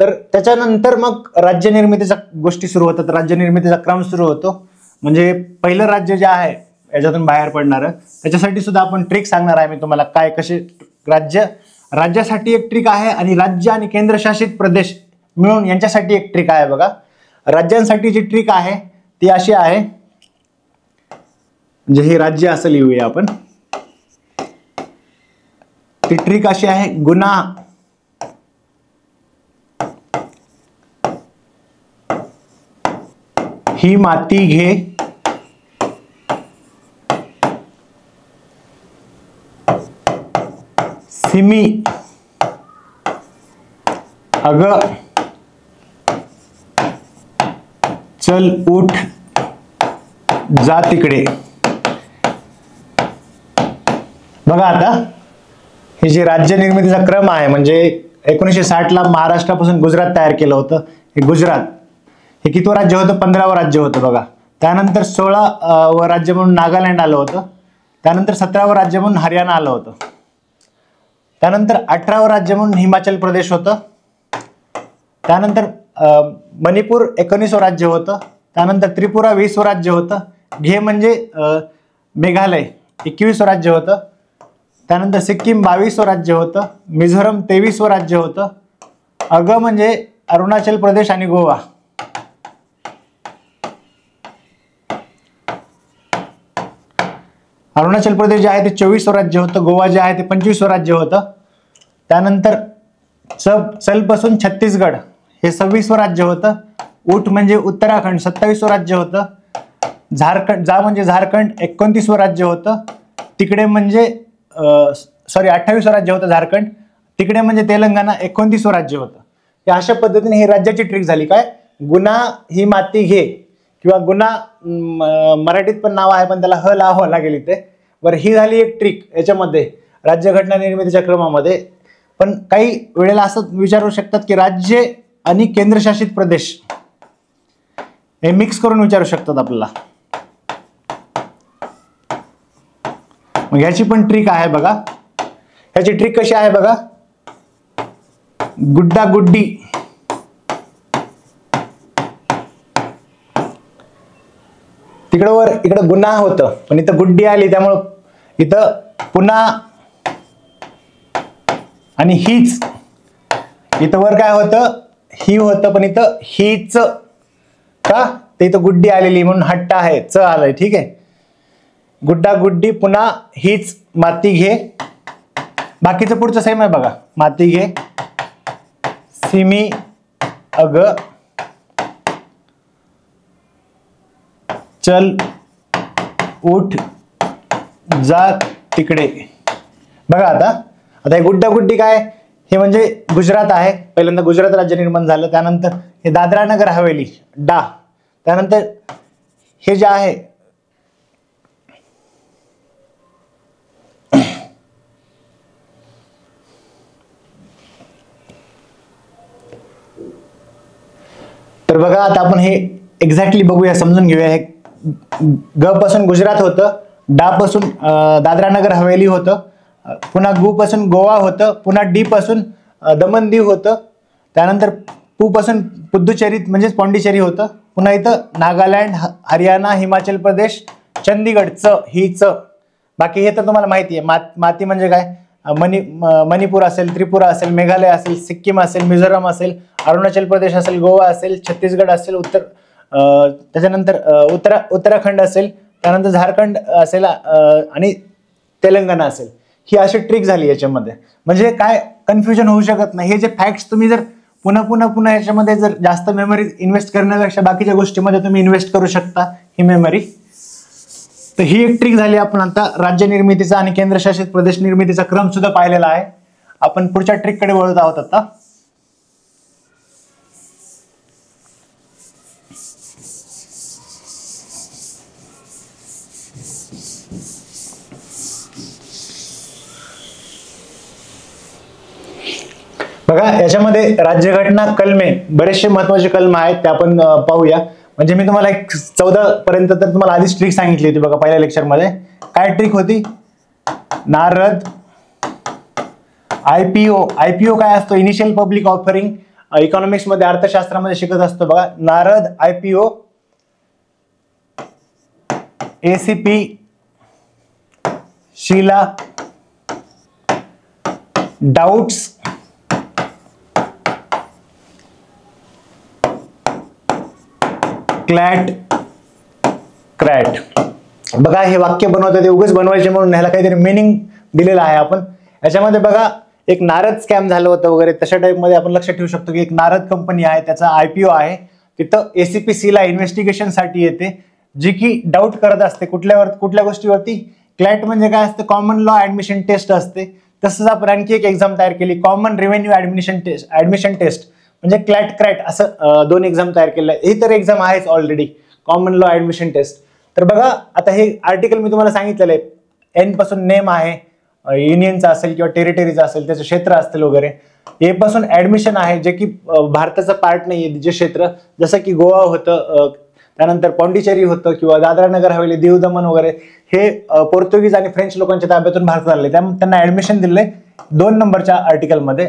तर त्याच्यानंतर मग राज्य निर्मितीच्या गोष्टी सुरू होतात, राज्य निर्मितीचा क्रम सुरू होतो. म्हणजे पहिलं राज्य जे आहे याच्यातून बाहेर पडणार, त्याच्यासाठी सुद्धा आपण ट्रिक सांगणार आहे मी तुम्हाला, काय कसे राज्य राज्यासाठी एक ट्रिक आहे आणि राज्य आणि केंद्रशासित प्रदेश मिळून यांच्यासाठी एक ट्रिक आहे बघा. राज्यांसाठी जी ट्रिक आहे ती अशी आहे, म्हणजे हे राज्य असं लिहूया आपण. ती ट्रिक अशी आहे, गुन्हा ही माती घे, सिमी अग चल उठ जा तिकडे. बघा आता हे जे राज्य निर्मितीचा क्रम आहे, म्हणजे 1960 ला महाराष्ट्रापासून गुजरात तयार केलं होतं. हे गुजरात हे कितवं राज्य होतं? 15वं राज्य होतं बघा. त्यानंतर 16वं राज्य म्हणून नागालँड आलं होतं. त्यानंतर 17वं राज्य म्हणून हरियाणा आलं होतं. त्यानंतर 18वं राज्य म्हणून हिमाचल प्रदेश होतं. त्यानंतर मणिपूर 19वं राज्य होतं. त्यानंतर त्रिपुरा 20वं राज्य होतं. घे म्हणजे मेघालय 21वं राज्य होतं. त्यानंतर सिक्कीम 22वं राज्य होतं. मिझोरम 23वं राज्य होतं. अग म्हणजे अरुणाचल प्रदेश आणि गोवा. अरुणाचल प्रदेश जे आहे ते 24वं राज्य होतं. गोवा जे आहे ते 25वं राज्य होतं. त्यानंतर चल पासून छत्तीसगड हे 26वं राज्य होतं. उठ म्हणजे उत्तराखंड 27वं राज्य होतं. झारखंड जा म्हणजे झारखंड 29वं राज्य होतं. तिकडे म्हणजे 28वं राज्य होतं झारखंड. तिकडे म्हणजे तेलंगणा 29वं राज्य होतं. या अशा पद्धतीने ही राज्याची ट्रिक झाली. काय? गुन्हा ही माती घे, किंवा गुन्हा मराठीत पण नाव आहे पण त्याला ह लावावं लागेल इथे. बरं, ही झाली एक ट्रिक याच्यामध्ये राज्यघटना निर्मितीच्या क्रमामध्ये. पण काही वेळेला असं विचारू शकतात की राज्य आणि केंद्रशासित प्रदेश हे मिक्स करून विचारू शकतात आपल्याला. मग ह्याची पण ट्रिक आहे बघा. ह्याची ट्रिक कशी आहे बघा. गुड्डा गुड्डी तिकडं इकडं गुन्हा होतं पण इथं गुड्डी आली, त्यामुळं इथं पुन्हा आणि हीच. इथं वर काय होतं? ही होतं पण इथं हीच का? ते इथं गुड्डी आलेली म्हणून हट्ट आहे, च आलंय. ठीक आहे. गुड्डा गुड्डी पुन्हा हीच माती घे. बाकीचं पुढचं सेम आहे बघा. माती घे, सिमी अग चल उठ जा तिकडे. बघा आता हे गुड्डा गुड्डी काय? हे म्हणजे गुजरात आहे. पहिल्यांदा गुजरात राज्य निर्माण झालं. त्यानंतर हे दादरा नगर हवेली डा. त्यानंतर हे जे आहे तर बघा आता आपण हे एक्झॅक्टली बघूया, समजून घेऊया. हे ग पासून गुजरात होतं. डा पासून दादरा नगर हवेली होतं. पुन्हा गु पासून गोवा होतं. पुन्हा डी पासून दमन दीव होतं. त्यानंतर पू पासून पुद्दुचेरी म्हणजेच पॉंडिचेरी होतं. पुन्हा इथं नागालँड, हरियाणा, हिमाचल प्रदेश, चंदीगड च ही च. बाकी हे तर तुम्हाला माहिती आहे. माती म्हणजे काय? मणिपूर असेल, त्रिपुरा असेल, मेघालय असेल, सिक्कीम असेल, मिझोरम असेल, अरुणाचल प्रदेश असेल, गोवा असेल, छत्तीसगड असेल, त्याच्यानंतर उत्तराखंड असेल, त्यानंतर झारखंड असेल आणि तेलंगणा असेल. ही अशी ट्रिक झाली याच्यामध्ये. म्हणजे काय कन्फ्युजन होऊ शकत नाही. हे जे फॅक्ट्स तुम्ही जर पुन्हा याच्यामध्ये जर जास्त मेमरी इन्व्हेस्ट करण्यापेक्षा बाकीच्या गोष्टीमध्ये तुम्ही इन्व्हेस्ट करू शकता ही मेमरी. तर ही एक ट्रिक झाली. आपण आता राज्य निर्मितीचा आणि केंद्रशासित प्रदेश निर्मितीचा क्रम सुद्धा पाहिलेला आहे. आपण पुढच्या ट्रिक कडे वळत आहोत आता. बघा याच्यामध्ये राज्यघटना कलमे बरेचसे महत्वाचे कलम आहेत ते आपण पाहूया. म्हणजे मी तुम्हाला एक 14 पर्यंत तर तुम्हाला आधीच ट्रिक सांगितली होती बघा पहिल्या लेक्चर मध्ये. काय ट्रिक होती? नारद, आयपीओ काय असतो? Initial public offering. इकॉनॉमिक्स मध्ये अर्थशास्त्रामध्ये शिकत असतो बघा. Narad, IPO, ACP, Sheila, doubts, CLAT, क्रॅट. बघा हे वाक्य बनवतात ते उगाच बनवायचे म्हणून, ह्याला काहीतरी मिनिंग दिलेलं आहे आपण. याच्यामध्ये बघा एक नारद स्कॅम झालं होतं वगैरे तशा टाईपमध्ये आपण लक्षात ठेवू शकतो की एक नारद कंपनी आहे, त्याचा IPO आहे, तिथं ACPC ला इन्व्हेस्टिगेशनसाठी येते, जी की डाऊट करत असते कुठल्या गोष्टीवरती. क्लॅट म्हणजे काय असतं, कॉमन लॉ ऍडमिशन टेस्ट असते. तसंच आपण आणखी एक एक्झाम तयार केली, कॉमन रेव्हेन्यू ऍडमिशन टेस्ट म्हणजे क्लॅट क्रॅट, असं 2 एक्झाम तयार केल्या. ही तर एक्झाम आहेच already, common law admission test. तर बघा आता हे आर्टिकल मी तुम्हाला सांगितलेलं आहे. N पासून नेम आहे, युनियनचा असेल किंवा टेरिटरीचा असेल, त्याचं क्षेत्र असतील वगैरे. A पासून ऍडमिशन आहे, जे की भारताचा पार्ट नाहीये, जे क्षेत्र जसं की गोवा होतं, त्यानंतर पॉंडिचेरी होतं किंवा दादरा नगर हवेली, दीव दमन वगैरे, हे पोर्तुगीज आणि फ्रेंच लोकांच्या ताब्यातून भारतात आले, त्यामुळे त्यांना ऍडमिशन दिले 2 नंबरच्या आर्टिकलमध्ये.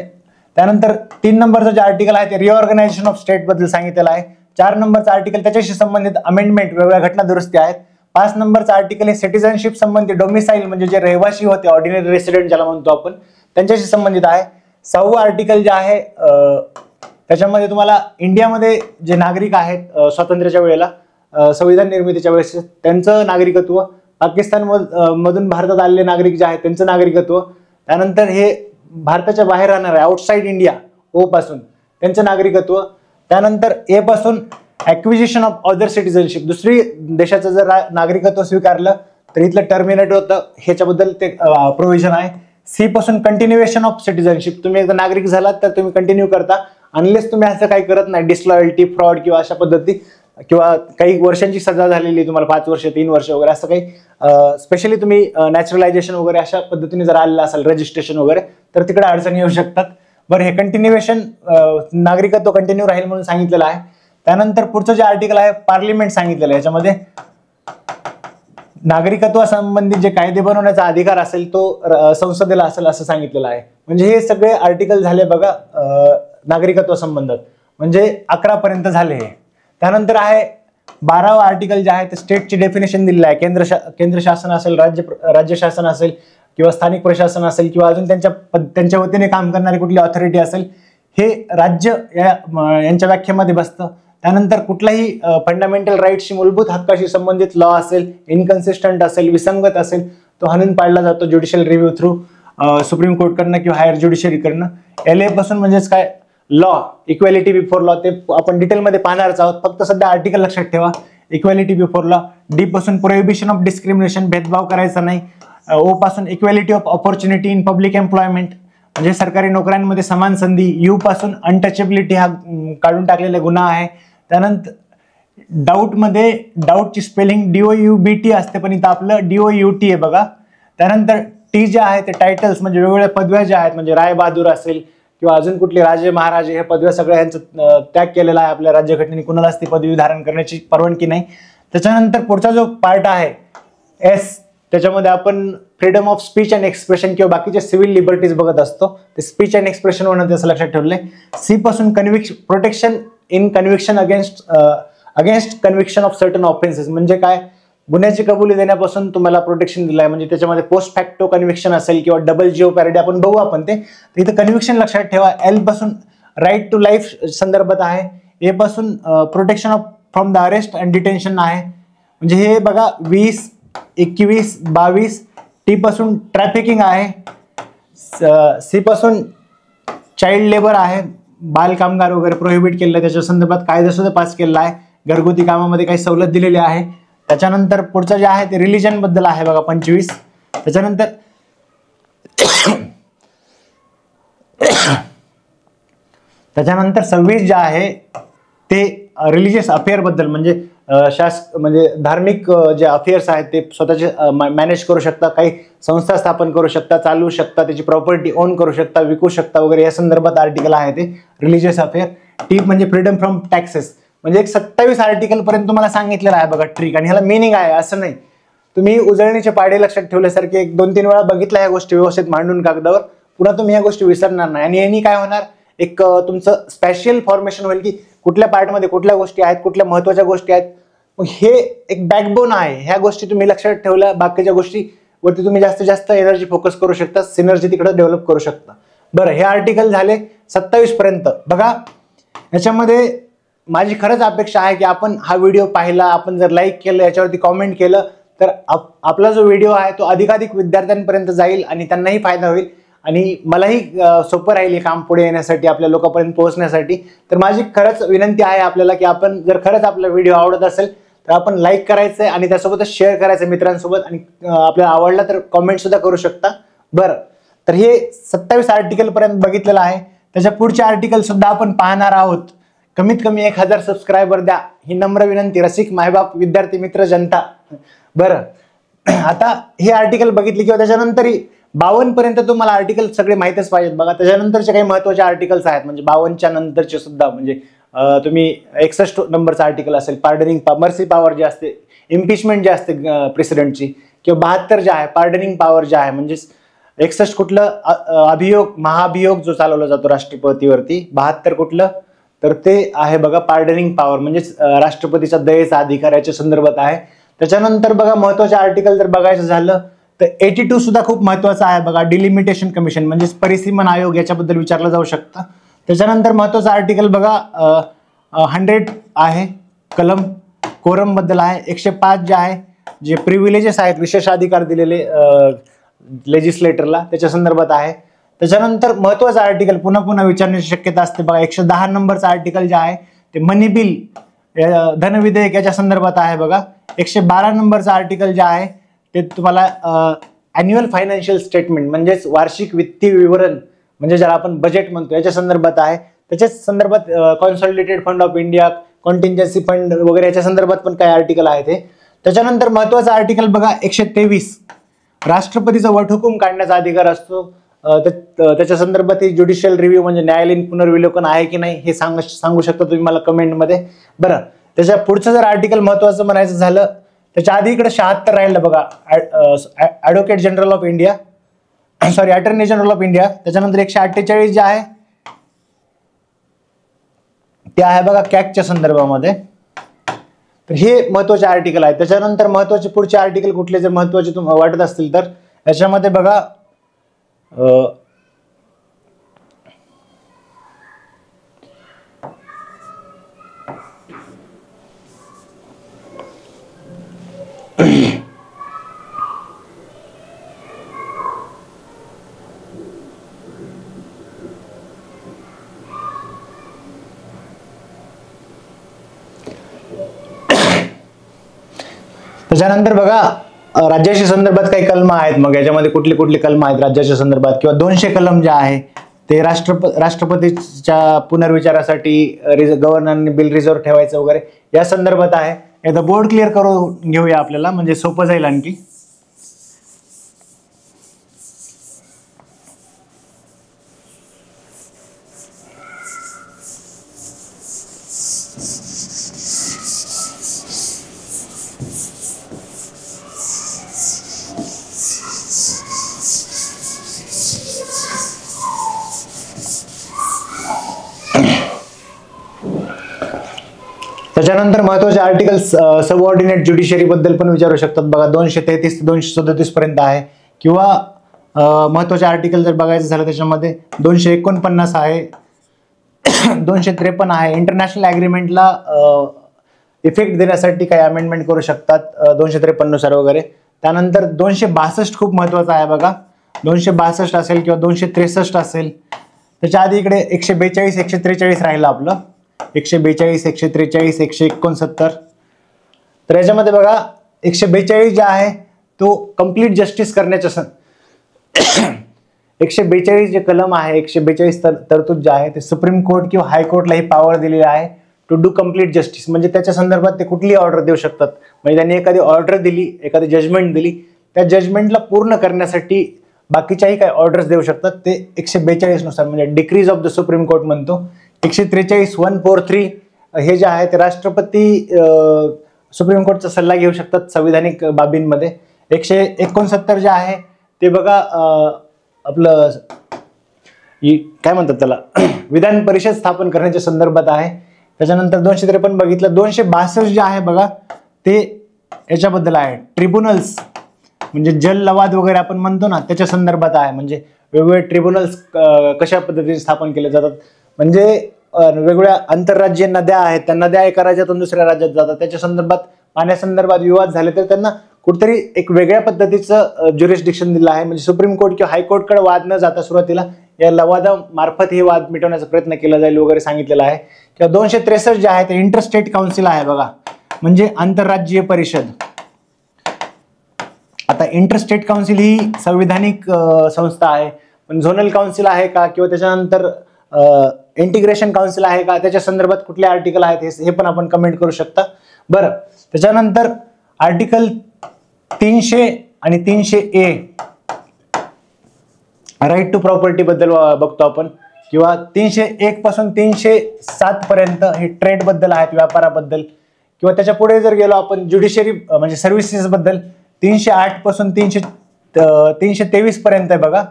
त्यानंतर 3 नंबरचं जे आर्टिकल आहे ते रिऑर्गनायझेशन ऑफ स्टेट बद्दल सांगितलेलं आहे. 4 नंबरचं आर्टिकल त्याच्याशी संबंधित अमेंडमेंट, वेगवेगळ्या घटना दुरुस्ती आहेत. 5 नंबरचं आर्टिकल हे सिटिझनशिप संबंधित, डोमिसाईल म्हणजे जे रहिवासी होते, ऑर्डिनरी रेसिडेंट ज्याला म्हणतो आपण, त्यांच्याशी संबंधित आहे. 6वं आर्टिकल जे आहे त्याच्यामध्ये तुम्हाला इंडियामध्ये जे नागरिक आहेत स्वातंत्र्याच्या वेळेला, संविधान निर्मितीच्या वेळेस, त्यांचं नागरिकत्व, पाकिस्तान मधून भारतात आलेले नागरिक जे आहेत त्यांचं नागरिकत्व, त्यानंतर हे भारताच्या बाहेर राहणार आहे आउटसाइड इंडिया O पासून त्यांचं नागरिकत्व, त्यानंतर A पासून ऍक्विजिशन ऑफ अदर सिटिझनशिप, दुसरी देशाचं जर नागरिकत्व स्वीकारलं तर इथलं टर्मिनेट होतं, ह्याच्याबद्दल ते प्रोव्हिजन आहे. C पासून कंटिन्युएशन ऑफ सिटिझनशिप, तुम्ही एकदा नागरिक झालात तर तुम्ही कंटिन्यू करता, अनलेस तुम्ही असं काही करत नाही, डिसलॉयल्टी, फ्रॉड किंवा अशा पद्धती, किंवा काही वर्षांची सजा झालेली तुम्हाला, 5 वर्ष 3 वर्ष वगैरे, असं काही स्पेशली तुम्ही नॅचरलायझेशन वगैरे अशा पद्धतीने जर आलेलं असेल, रजिस्ट्रेशन वगैरे, तर तिकडे अडचणी येऊ शकतात. बरं, हे कंटिन्युएशन, नागरिकत्व कंटिन्यू राहील म्हणून सांगितलेलं आहे. त्यानंतर पुढचं जे आर्टिकल आहे पार्लिमेंट सांगितलेलं आहे, याच्यामध्ये नागरिकत्वासंबंधित जे कायदे बनवण्याचा अधिकार असेल तो संसदेला असेल असं सांगितलेलं आहे. म्हणजे हे सगळे आर्टिकल झाले बघा नागरिकत्वासंबंधात, म्हणजे 11 पर्यंत झाले हे. त्यानंतर आहे 12वं आर्टिकल जे आहे ते स्टेटची डेफिनेशन दिलेलं आहे. केंद्र शासन असेल, राज्य शासन असेल किंवा स्थानिक प्रशासन असेल किंवा अजून त्यांच्या वतीने काम करणारी कुठली ऑथॉरिटी असेल, हे राज्य यांच्या व्याख्येमध्ये बसतं. त्यानंतर कुठलाही फंडामेंटल राईट्सशी, मूलभूत हक्काशी संबंधित लॉ असेल, इनकन्सिस्टंट असेल, विसंगत असेल, तो हाणून पाडला जातो ज्युडिशियल रिव्ह्यू थ्रू, सुप्रीम कोर्टकडनं किंवा हायर ज्युडिशरीकडनं. LA पासून म्हणजेच काय, लॉ, इक्वॅलिटी बिफोर लॉ, ते आपण डिटेलमध्ये पाहणारच आहोत, फक्त सध्या आर्टिकल लक्षात ठेवा, इक्वॅलिटी बिफोर लॉ. D पासून प्रोहिबिशन ऑफ डिस्क्रिमिनेशन, भेदभाव करायचा नाही. O पासून equality of opportunity in public employment, म्हणजे सरकारी नोकऱ्यांमध्ये समान संधी. U पासून अनटचेबिलिटी, हा काढून टाकलेला गुन्हा आहे. त्यानंतर डाऊटमध्ये, डाऊटची स्पेलिंग DOUBT असते, पण इथं आपलं DOUT आहे बघा. त्यानंतर T जे आहे ते टायटल्स, म्हणजे वेगवेगळ्या पदव्या ज्या आहेत, म्हणजे राय बहादूर असेल किंवा अजून कुठले राजे महाराजे, हे पदव्या सगळ्या यांचं त्याग केलेला आहे आपल्या राज्यघटनेने, कुणालाच ती पदवी धारण करण्याची परवानगी नाही. त्याच्यानंतर पुढचा जो पार्ट आहे S, त्याच्यामध्ये आपण freedom of speech and expression किंवा बाकीचे सिव्हिल लिबर्टीज बघत असतो, ते स्पीच अँड एक्सप्रेशन म्हणून असं लक्षात ठेवलंय. C पासून protection in conviction against conviction of certain offences, म्हणजे काय, गुन्ह्याची कबुली देण्यापासून तुम्हाला प्रोटेक्शन दिलं आहे. म्हणजे त्याच्यामध्ये पोस्ट फॅक्टो कन्व्हिक्शन असेल किंवा डबल जिओ पॅरिटी आपण बघू आपण ते, इथं कन्व्हिक्शन लक्षात ठेवा. L पासून राईट टू लाईफ संदर्भात आहे. A पासून protection of from the arrest and detention आहे. म्हणजे हे बघा 20, 21, 22. T पासून ट्रॅफिकिंग आहे. C पासून चाइल्ड लेबर आहे, बाल कामगार वगैरे प्रोहिबिट केलेलं आहे, त्याच्या संदर्भात कायदा सुद्धा पास केलेला आहे. घरगुती कामामध्ये काही सवलत दिलेली आहे. त्याच्यानंतर पुढचं जे आहे ते रिलिजन बद्दल आहे बघा 25. त्याच्यानंतर त्याच्यानंतर 26 जे आहे ते रिलिजियस अफेअर बद्दल, म्हणजे म्हणजे धार्मिक जे अफेअर्स आहेत ते स्वतःचे मॅनेज करू शकता, काही संस्था स्थापन करू शकता, चालवू शकता, त्याची प्रॉपर्टी ओन करू शकता, विकू शकता वगैरे, या संदर्भात आर्टिकल आहे ते रिलिजियस अफेअर. T म्हणजे फ्रीडम फ्रॉम टॅक्सेस, म्हणजे एक 27 आर्टिकल पर्यंत तुम्हाला सांगितलेलं आहे बघा ट्रिक, आणि ह्याला मिनिंग आहे असं नाही. तुम्ही उजळणीचे पाडे लक्षात ठेवल्यासारखे 2-3 वेळा बघितल्या ह्या गोष्टी व्यवस्थित मांडून कागदावर, पुन्हा तुम्ही ह्या गोष्टी विसरणार नाही. आणि यांनी काय होणार, एक तुमचं स्पॅशियल फॉर्मेशन होईल की कुठल्या पार्टमध्ये कुठल्या गोष्टी आहेत, कुठल्या महत्वाच्या गोष्टी आहेत. मग हे एक बॅकबोन आहे. ह्या गोष्टी तुम्ही लक्षात ठेवल्या, बाकीच्या गोष्टी वरती तुम्ही जास्तीत जास्त एनर्जी फोकस करू शकता, सिनर्जी तिकडे डेव्हलप करू शकता. बरं, हे आर्टिकल झाले 27 पर्यंत. बघा, याच्यामध्ये माझी खरंच अपेक्षा आहे की आपण हा व्हिडिओ पाहिला, आपण जर लाईक केलं, याच्यावरती कॉमेंट केलं तर आपला जो व्हिडिओ आहे तो अधिकाधिक विद्यार्थ्यांपर्यंत जाईल आणि त्यांनाही फायदा होईल आणि मलाही सोपं राहील हे काम पुढे येण्यासाठी, आपल्या लोकांपर्यंत पोहोचण्यासाठी. तर माझी खरंच विनंती आहे आपल्याला की आपण जर खरंच आपला व्हिडिओ आवडत असेल तर आपण लाईक करायचं आणि त्यासोबतच शेअर करायचं मित्रांसोबत, आणि आपल्याला आवडला तर कॉमेंट सुद्धा करू शकता. बरं, तर हे 27 आर्टिकल पर्यंत बघितलेलं आहे. त्याच्या पुढचे आर्टिकल सुद्धा आपण पाहणार आहोत. कमीत कमी 1000 सबस्क्रायबर द्या, ही नम्र विनंती. रसिक मायबाप, विद्यार्थी मित्र, जनता. बरं, आता हे आर्टिकल बघितले किंवा त्याच्यानंतरही 52 पर्यंत तुम्हाला आर्टिकल सगळे माहितच पाहिजेत. बघा, त्याच्यानंतरचे काही महत्त्वाचे आर्टिकल्स आहेत, म्हणजे 52च्या नंतरचे सुद्धा, म्हणजे तुम्ही 61 नंबरचा आर्टिकल असेल, पार्डनिंग मर्सी पॉवर जे असते, इम्पिचमेंट जे असते प्रेसिडेंटची, किंवा 72 जे आहे पार्डनिंग पॉवर जे आहे, म्हणजे 61 कुठलं अभियोग, महाभियोग जो चालवला जातो राष्ट्रपतीवरती, 72 कुठलं तर ते आहे बघा पार्डनिंग पॉवर, म्हणजे राष्ट्रपतीचा दयेचा अधिकार याच्या संदर्भात आहे. त्याच्यानंतर बघा महत्वाचे आर्टिकल जर बघायचं झालं तर 82 सुद्धा खूप महत्वाचा आहे बघा, डिलिमिटेशन कमिशन म्हणजे परिसीमन आयोग, याच्याबद्दल विचारलं जाऊ शकतं. त्याच्यानंतर महत्वाचा आर्टिकल बघा 100 आहे, कलम कोरम बद्दल आहे. 105 जे आहे, जे प्रिव्हिलेजेस आहेत, विशेषाधिकार दिलेले लेजिस्लेटरला, त्याच्या संदर्भात आहे. त्याच्यानंतर महत्वाचा आर्टिकल पुन्हा पुन्हा विचारण्याची शक्यता असते बघा, 110 नंबरचा आर्टिकल जे आहे ते मनी बिल, धन विधेयक याच्या संदर्भात आहे बघा. 112 नंबरचा आर्टिकल जे आहे ते तुम्हाला अॅन्युअल फायनान्शियल स्टेटमेंट म्हणजेच वार्षिक वित्तीय विवरण, म्हणजे ज्याला आपण बजेट म्हणतो, याच्या संदर्भात आहे. त्याच्याच संदर्भात consolidated fund of India, contingency fund वगैरे याच्या संदर्भात पण काही आर्टिकल आहे ते. त्याच्यानंतर महत्वाचा आर्टिकल बघा 123, राष्ट्रपतीचा वटहुकूम काढण्याचा अधिकार असतो. त्याच्या संदर्भात ज्युडिशियल रिव्ह्यू म्हणजे न्यायालयीन पुनर्विलोकन आहे की नाही हे सांगू शकता तुम्ही मला कमेंटमध्ये. बरं, त्याच्या पुढचं जर आर्टिकल महत्वाचं म्हणायचं झालं, त्याच्या आधी इकडे 76 राहिलं बघा, advocate general of India, sorry attorney general of India. त्याच्यानंतर 148 जे आहे ते आहे बघा कॅगच्या संदर्भामध्ये. तर हे महत्वाचे आर्टिकल आहे. त्याच्यानंतर महत्वाचे पुढचे आर्टिकल कुठले जर महत्वाचे तुम्हाला वाटत असतील तर याच्यामध्ये बघा त्याच्यानंतर बघा राज्याच्या संदर्भात काही कलम आहेत. मग याच्यामध्ये कुठले कुठले कलम आहेत राज्याच्या संदर्भात, किंवा 200 कलम जे आहे ते राष्ट्रपतीच्या पुनर्विचारासाठी गव्हर्नरने बिल रिझर्व्ह ठेवायचं वगैरे या संदर्भात आहे. एकदा बोर्ड क्लिअर करून घेऊया आपल्याला, म्हणजे सोपं जाईल आणखी. त्याच्यानंतर महत्वाचे आर्टिकल्स सबऑर्डिनेट ज्युडिशरी बद्दल पण विचारू शकतात बघा, 233 ते 237 पर्यंत आहे. किंवा महत्वाचे आर्टिकल जर बघायचं झालं त्याच्यामध्ये 249 आहे, 253 आहे. इंटरनॅशनल ॲग्रीमेंटला इफेक्ट देण्यासाठी काही अमेंडमेंट करू शकतात 253 नुसार वगैरे. त्यानंतर 262 खूप महत्वाचा आहे बघा, 262 असेल किंवा 263 असेल. त्याच्या आधी इकडे 142, 143 राहिलं आपलं, 142, 143, 169. तर याच्यामध्ये बघा 142 जे आहे तो कंप्लीट जस्टिस करण्याच्या 142 जे कलम आहे, 142 तरतूद जे आहे ते सुप्रीम कोर्ट किंवा हायकोर्टला ही पॉवर दिलेली आहे टू डू कंप्लीट जस्टिस. म्हणजे त्याच्या संदर्भात ते कुठलीही ऑर्डर देऊ शकतात. म्हणजे त्यांनी एखादी ऑर्डर दिली, एखादी जजमेंट दिली, त्या जजमेंटला पूर्ण करण्यासाठी बाकीच्याही काही ऑर्डर्स देऊ शकतात. ते 142 नुसार म्हणजे decrease of the supreme court म्हणतो. 143, 143 हे जे आहे ते राष्ट्रपती सुप्रीम कोर्टचा सल्ला घेऊ शकतात संविधानिक बाबींमध्ये. 169 जे आहे ते बघा आपलं काय म्हणतात त्याला विधान परिषद स्थापन करण्याच्या संदर्भात आहे. त्याच्यानंतर 253 बघितलं. 262 जे आहे बघा ते याच्याबद्दल आहे, ट्रिब्युनल्स म्हणजे जल लवाद वगैरे आपण म्हणतो ना त्याच्या संदर्भात आहे. म्हणजे वेगवेगळे ट्रिब्युनल्स कशा पद्धतीने स्थापन केले जातात, म्हणजे वेगवेगळ्या आंतरराज्यीय नद्या आहेत, त्या नद्या एका राज्यातून दुसऱ्या राज्यात जातात, त्याच्या संदर्भात पाण्यासंदर्भात विवाद झाले तर त्यांना कुठेतरी एक वेगळ्या पद्धतीचं ज्युरिस्डिक्शन दिलं आहे. म्हणजे सुप्रीम कोर्ट किंवा हायकोर्टकडे वाद न जाता सुरुवातीला या लवादामार्फत हे वाद मिटवण्याचा प्रयत्न केला जाईल वगैरे सांगितलेलं आहे. किंवा 263 जे आहे ते इंटरस्टेट काउन्सिल आहे बघा, म्हणजे आंतरराज्यीय परिषद. आता इंटरस्टेट काउन्सिल ही संविधानिक संस्था आहे, पण झोनल काउन्सिल आहे का किंवा त्याच्यानंतर इंटिग्रेशन काउन्सिल आहे का, त्याच्या संदर्भात कुठले आर्टिकल आहेत हे पण आपण कमेंट करू शकता. बरं, त्याच्यानंतर आर्टिकल 300 आणि 300A राईट टू प्रॉपर्टी बद्दल बघतो आपण, किंवा 301 पासून 307 पर्यंत हे ट्रेड बद्दल आहेत, व्यापाराबद्दल. किंवा त्याच्या पुढे जर गेलो आपण ज्युडिशरी म्हणजे सर्व्हिसेस बद्दल, 308 पासून 323 पर्यंत आहे बघा,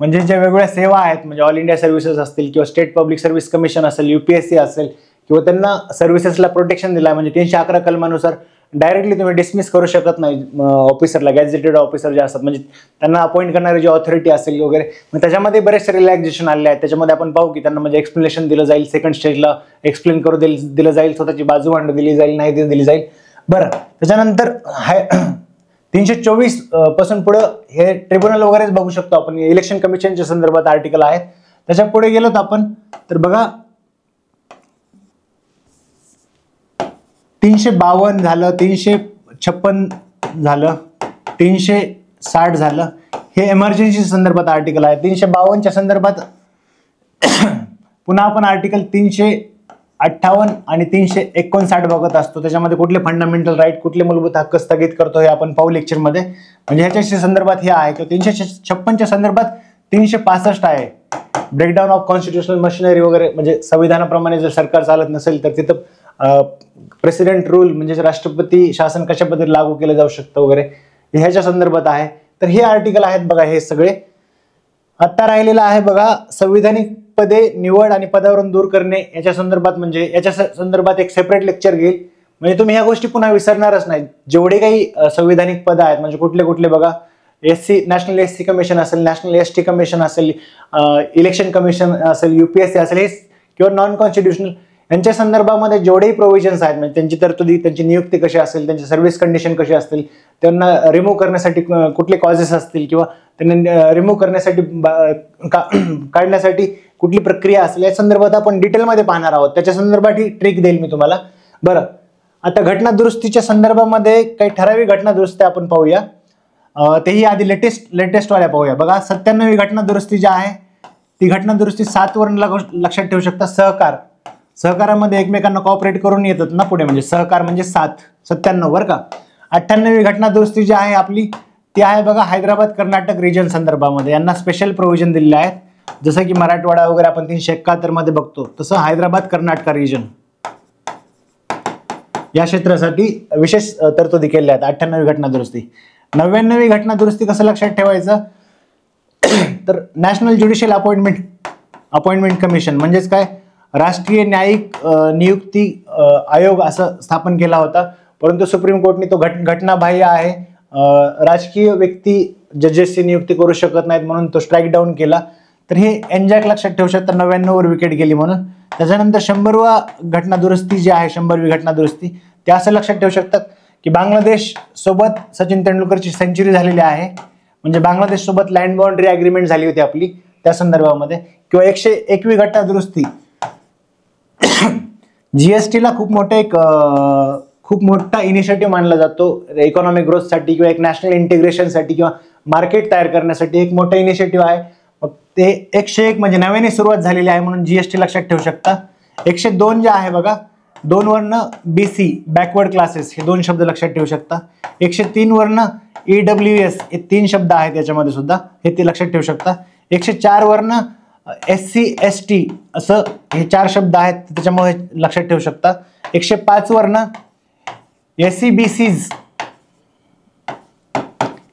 म्हणजे ज्या वेगवेगळ्या सेवा आहेत, म्हणजे ऑल इंडिया सर्व्हिसेस असतील किंवा स्टेट पब्लिक सर्व्हिस कमिशन असेल, UPSC असेल, किंवा त्यांना सर्व्हिसेसला प्रोटेक्शन दिलं आहे. म्हणजे 311 कलमानुसार डायरेक्टली तुम्ही डिसमिस करू शकत नाही ऑफिसरला, गॅझेटेड ऑफिसर जे असतात, म्हणजे त्यांना अपॉइंट करणारी जी ऑथॉरिटी असेल वगैरे. मग त्याच्यामध्ये बरेचसे रिलॅक्सेशन आले आहेत. त्याच्यामध्ये आपण पाहू की त्यांना म्हणजे एक्सप्लेनेशन दिलं जाईल, सेकंड स्टेजला एक्सप्लेन करू दिलं जाईल, स्वतःची बाजू मांडू दिली जाईल, नाही दिली जाईल. बरं, त्याच्यानंतर 324 पासून पुढे हे ट्रिब्युनल वगैरेच बघू शकतो आपण, इलेक्शन कमिशनच्या संदर्भात आर्टिकल आहेत. त्याच्या पुढे गेलो तर आपण तर बघा 352 झालं, 356 झालं, 360 झालं, हे इमर्जन्सी संदर्भात आर्टिकल आहे. 352च्या संदर्भात पुन्हा आपण आर्टिकल 358 आणि 359 बघत असतो. त्याच्यामध्ये कुठले फंडामेंटल राईट, कुठले मूलभूत हक्क स्थगित करतो हे आपण पाहू लेक्चरमध्ये. म्हणजे ह्याच्या संदर्भात हे आहे. 356च्या संदर्भात 365 आहे, ब्रेकडाऊन ऑफ कॉन्स्टिट्युशनल मशिनरी वगैरे, म्हणजे संविधानाप्रमाणे जर सरकार चालत नसेल तर तिथं प्रेसिडेंट रूल म्हणजे राष्ट्रपती शासन कशा पद्धतीने लागू केलं जाऊ शकतं वगैरे, ह्याच्या संदर्भात आहे. तर हे आर्टिकल आहेत बघा हे सगळे. आता राहिलेलं आहे बघा संविधानिक पदे निवड आणि पदावरून दूर करणे, याच्या संदर्भात, म्हणजे याच्या संदर्भात एक सेपरेट लेक्चर घेईल. म्हणजे तुम्ही ह्या गोष्टी पुन्हा विसरणारच नाही. जेवढे काही संविधानिक पद आहेत, म्हणजे कुठले कुठले बघा, नॅशनल SC कमिशन असेल, नॅशनल ST कमिशन असेल, इलेक्शन कमिशन असेल, UPSC असेल, हे किंवा नॉन कॉन्स्टिट्युशनल, यांच्या संदर्भामध्ये जेवढेही प्रोव्हिजन्स आहेत, म्हणजे त्यांची तरतुदी, त्यांची नियुक्ती कशी असेल, त्यांची सर्व्हिस कंडिशन कशी असतील, त्यांना रिमूव्ह करण्यासाठी कुठले कॉजेस असतील, किंवा त्यांना रिमूव्ह करण्यासाठी काढण्यासाठी कुठली प्रक्रिया असेल, या संदर्भात आपण डिटेलमध्ये पाहणार आहोत. त्याच्या संदर्भात ही ट्रिक देईल मी तुम्हाला. बरं, आता घटना दुरुस्तीच्या संदर्भामध्ये काही ठराविक घटना दुरुस्ती आपण पाहूया. तेही आधी लेटेस्ट वाल्या पाहूया. बघा 97वी घटना दुरुस्ती जी आहे ती घटना दुरुस्ती 7 वरून लक्षात ठेवू शकता. सहकारामध्ये एकमेकांना कॉपरेट करून येतात ना पुढे, म्हणजे सहकार म्हणजे 97 बरं का. 98वी घटना दुरुस्ती जी आहे आपली ती आहे बघा हैदराबाद कर्नाटक रिजन संदर्भामध्ये. यांना स्पेशल प्रोव्हिजन दिलेले आहेत, जसं की मराठवाडा वगैरे आपण 371 मध्ये बघतो, तसं हैदराबाद कर्नाटक रिजन या क्षेत्रासाठी विशेष तरतुदी केलेल्या आहेत. 98वी घटना दुरुस्ती. 99वी घटना दुरुस्ती कसं लक्षात ठेवायचं, तर नॅशनल ज्युडिशियल अपॉइंटमेंट कमिशन, म्हणजेच काय, राष्ट्रीय न्यायिक नियुक्ती आयोग असं स्थापन केला होता. परंतु सुप्रीम कोर्टने तो घटनाबाह्य आहे, राजकीय व्यक्ती जजेसची नियुक्ती करू शकत नाहीत म्हणून तो स्ट्राईक डाऊन केला. तर हे एनजॅक लक्षात ठेवू शकता, 99वर विकेट गेली म्हणून. त्याच्यानंतर 100वा घटना दुरुस्ती जी आहे, 100वी घटना दुरुस्ती, ते असं लक्षात ठेवू शकतात की बांगलादेश सोबत सचिन तेंडुलकरची सेंचुरी झालेली आहे, म्हणजे बांगलादेश सोबत लँड बाउंड्री अग्रीमेंट झाली होती आपली त्या संदर्भामध्ये. किंवा 101वी घटना दुरुस्ती, GSTला खूप मोठा इनिशिएटिव्ह मानला जातो इकॉनॉमिक ग्रोथसाठी किंवा एक नॅशनल इंटिग्रेशनसाठी किंवा मार्केट तयार करण्यासाठी एक मोठा इनिशिएटिव्ह आहे. मग ते 101 म्हणजे नव्याने सुरुवात झालेली आहे म्हणून GST लक्षात ठेवू शकता. 102 जे आहे बघा, 2 वर्ण BC बॅकवर्ड क्लासेस, हे 2 शब्द लक्षात ठेवू शकता. 103 वर्ण EWS हे 3 शब्द आहेत याच्यामध्ये सुद्धा, हे ते लक्षात ठेवू शकता. 104 वर्ण SC ST असं हे 4 शब्द आहेत, त्याच्यामुळे लक्षात ठेवू शकता. 105 वर्ण SEBCs